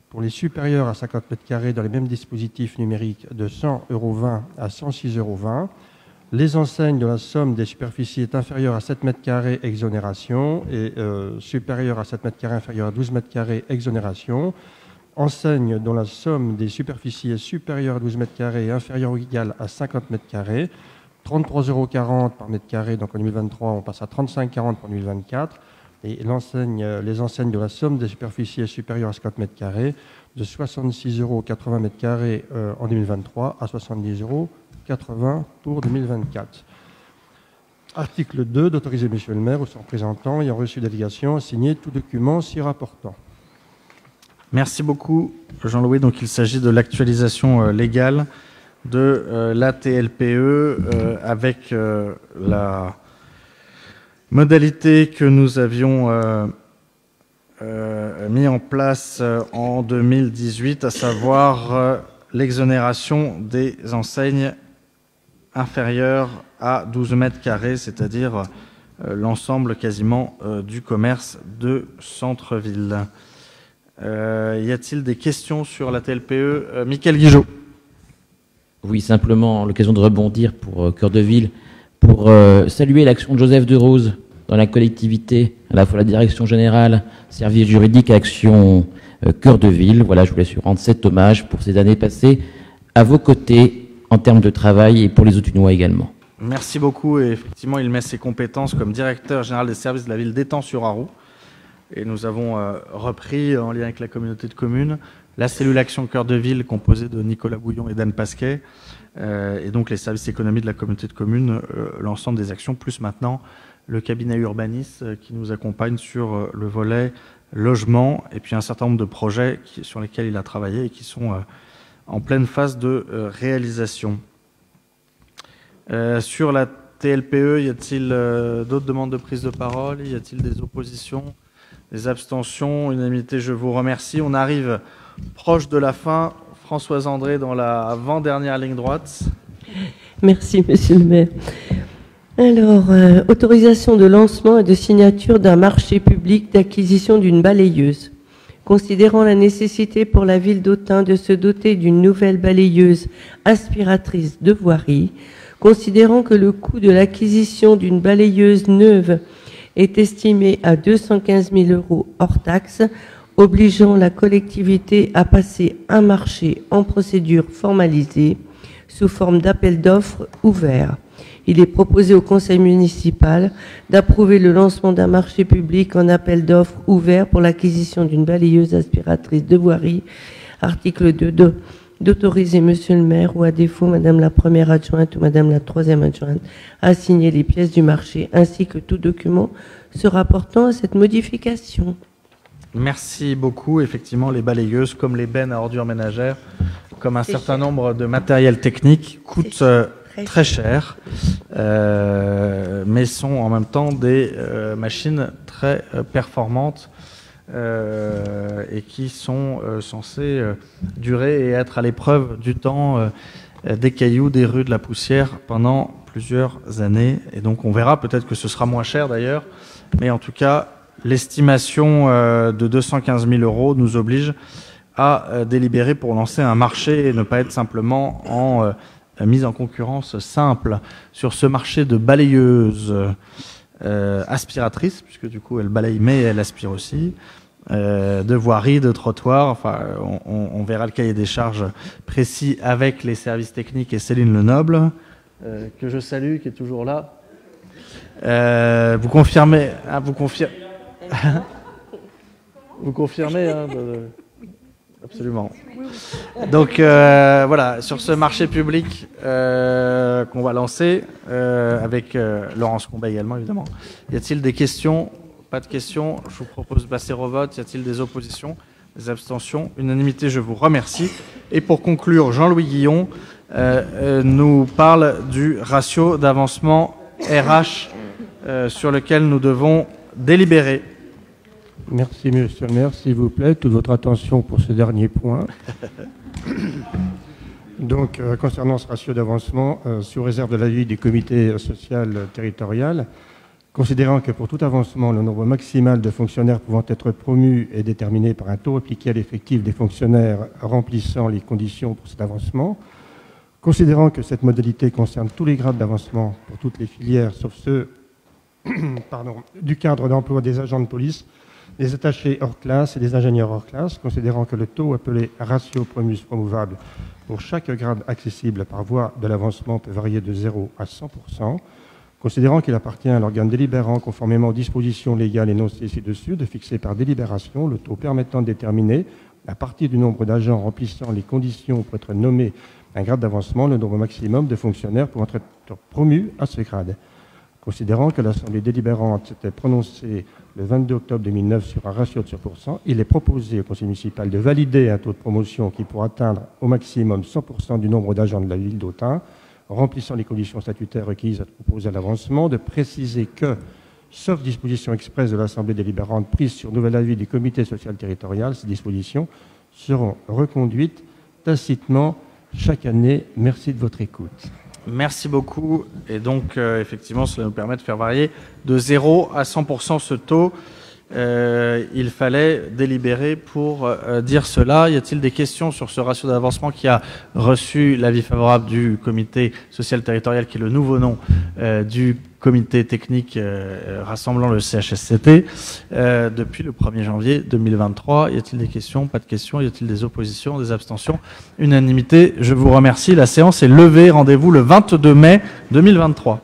L: Pour les supérieurs à 50 mètres carrés dans les mêmes dispositifs numériques, de 100,20 € à 106,20 €. Les enseignes dont la somme des superficies est inférieure à 7 mètres carrés, exonération, et supérieure à 7 mètres carrés, inférieure à 12 mètres carrés, exonération. Enseignes dont la somme des superficies est supérieure à 12 mètres carrés et inférieure ou égale à 50 mètres carrés, 33,40 € par mètre carré, donc en 2023, on passe à 35,40 € pour 2024. Et les enseignes de la somme des superficies est supérieure à 50 mètres carrés, de 66,80 € mètre carré en 2023 à 70,80 € pour 2024. Article 2, d'autoriser Monsieur le maire ou son représentant ayant reçu délégation à signer tout document s'y rapportant.
A: Merci beaucoup, Jean-Louis. Donc, il s'agit de l'actualisation légale de la TLPE avec la modalité que nous avions mis en place en 2018, à savoir l'exonération des enseignes inférieures à 12 mètres carrés, c'est-à-dire l'ensemble quasiment du commerce de centre-ville. Y a-t-il des questions sur la TLPE? Mickaël Guigeot.
D: Oui, simplement, l'occasion de rebondir pour Cœur de Ville, pour saluer l'action de Joseph Derose dans la collectivité, à la fois la direction générale, service juridique, action Cœur de Ville. Voilà, je voulais lui rendre cet hommage pour ces années passées à vos côtés en termes de travail et pour les Autunois également.
A: Merci beaucoup. Et effectivement, il met ses compétences comme directeur général des services de la ville d'Étang-sur-Arroux. Et nous avons repris, en lien avec la communauté de communes, la cellule Action Cœur de Ville composée de Nicolas Bouillon et d'Anne Pasquet, et donc les services économie de la communauté de communes, l'ensemble des actions, plus maintenant le cabinet Urbanis qui nous accompagne sur le volet logement, et puis un certain nombre de projets sur lesquels il a travaillé et qui sont en pleine phase de réalisation. Sur la TLPE, y a-t-il d'autres demandes de prise de parole? Y a-t-il des oppositions? Des abstentions? Unanimité, je vous remercie. On arrive proche de la fin. Françoise André dans la avant-dernière ligne droite.
B: Merci, monsieur le maire. Alors, autorisation de lancement et de signature d'un marché public d'acquisition d'une balayeuse. Considérant la nécessité pour la ville d'Autun de se doter d'une nouvelle balayeuse aspiratrice de voirie, considérant que le coût de l'acquisition d'une balayeuse neuve est estimé à 215 000 € hors taxe, obligeant la collectivité à passer un marché en procédure formalisée sous forme d'appel d'offres ouvert. Il est proposé au conseil municipal d'approuver le lancement d'un marché public en appel d'offres ouvert pour l'acquisition d'une balayeuse aspiratrice de voirie. Article 2, d'autoriser monsieur le maire ou à défaut madame la première adjointe ou madame la troisième adjointe à signer les pièces du marché ainsi que tout document se rapportant à cette modification.
A: Merci beaucoup. Effectivement, les balayeuses, comme les bennes à ordures ménagères, comme un certain nombre de matériels techniques, coûtent très cher, mais sont en même temps des machines très performantes et qui sont censés durer et être à l'épreuve du temps, des cailloux, des rues, de la poussière pendant plusieurs années. Et donc on verra, peut-être que ce sera moins cher d'ailleurs, mais en tout cas, l'estimation de 215 000 € nous oblige à délibérer pour lancer un marché et ne pas être simplement en mise en concurrence simple sur ce marché de balayeuses aspiratrices, puisque du coup elle balaye mais elle aspire aussi, de voirie, de trottoir. Enfin, on verra le cahier des charges précis avec les services techniques et Céline Lenoble, que je salue, qui est toujours là. Vous confirmez, hein, vous confirmez hein, absolument. Donc voilà, sur ce marché public qu'on va lancer, avec Laurence Combet également, évidemment. Y a-t-il des questions? Pas de questions. Je vous propose de passer au vote. Y a-t-il des oppositions, des abstentions? Unanimité, je vous remercie. Et pour conclure, Jean-Louis Guillon nous parle du ratio d'avancement RH sur lequel nous devons délibérer.
L: Merci, monsieur le maire. S'il vous plaît, toute votre attention pour ce dernier point. Donc, concernant ce ratio d'avancement, sous réserve de l'avis du comité social territorial, considérant que pour tout avancement, le nombre maximal de fonctionnaires pouvant être promus est déterminé par un taux appliqué à l'effectif des fonctionnaires remplissant les conditions pour cet avancement, considérant que cette modalité concerne tous les grades d'avancement pour toutes les filières, sauf ceux du cadre d'emploi des agents de police, des attachés hors classe et des ingénieurs hors classe, considérant que le taux appelé ratio promus promouvable pour chaque grade accessible par voie de l'avancement peut varier de 0 à 100%, considérant qu'il appartient à l'organe délibérant, conformément aux dispositions légales énoncées ci-dessus, de fixer par délibération le taux permettant de déterminer, à partir du nombre d'agents remplissant les conditions pour être nommés un grade d'avancement, le nombre maximum de fonctionnaires pouvant être promus à ce grade. Considérant que l'Assemblée délibérante s'était prononcée le 22 octobre 2009 sur un ratio de 100%, il est proposé au Conseil municipal de valider un taux de promotion qui pourra atteindre au maximum 100% du nombre d'agents de la ville d'Autun, remplissant les conditions statutaires requises à proposer à l'avancement, de préciser que, sauf disposition expresse de l'Assemblée délibérante prise sur nouvel avis du comité social territorial, ces dispositions seront reconduites tacitement chaque année. Merci de votre écoute.
A: Merci beaucoup. Et donc, effectivement, cela nous permet de faire varier de 0 à 100% ce taux. Il fallait délibérer pour dire cela. Y a-t-il des questions sur ce ratio d'avancement qui a reçu l'avis favorable du comité social territorial, qui est le nouveau nom du comité technique rassemblant le CHSCT depuis le 1er janvier 2023. Y a-t-il des questions? Pas de questions. Y a-t-il des oppositions, des abstentions? Unanimité. Je vous remercie. La séance est levée. Rendez-vous le 22 mai 2023.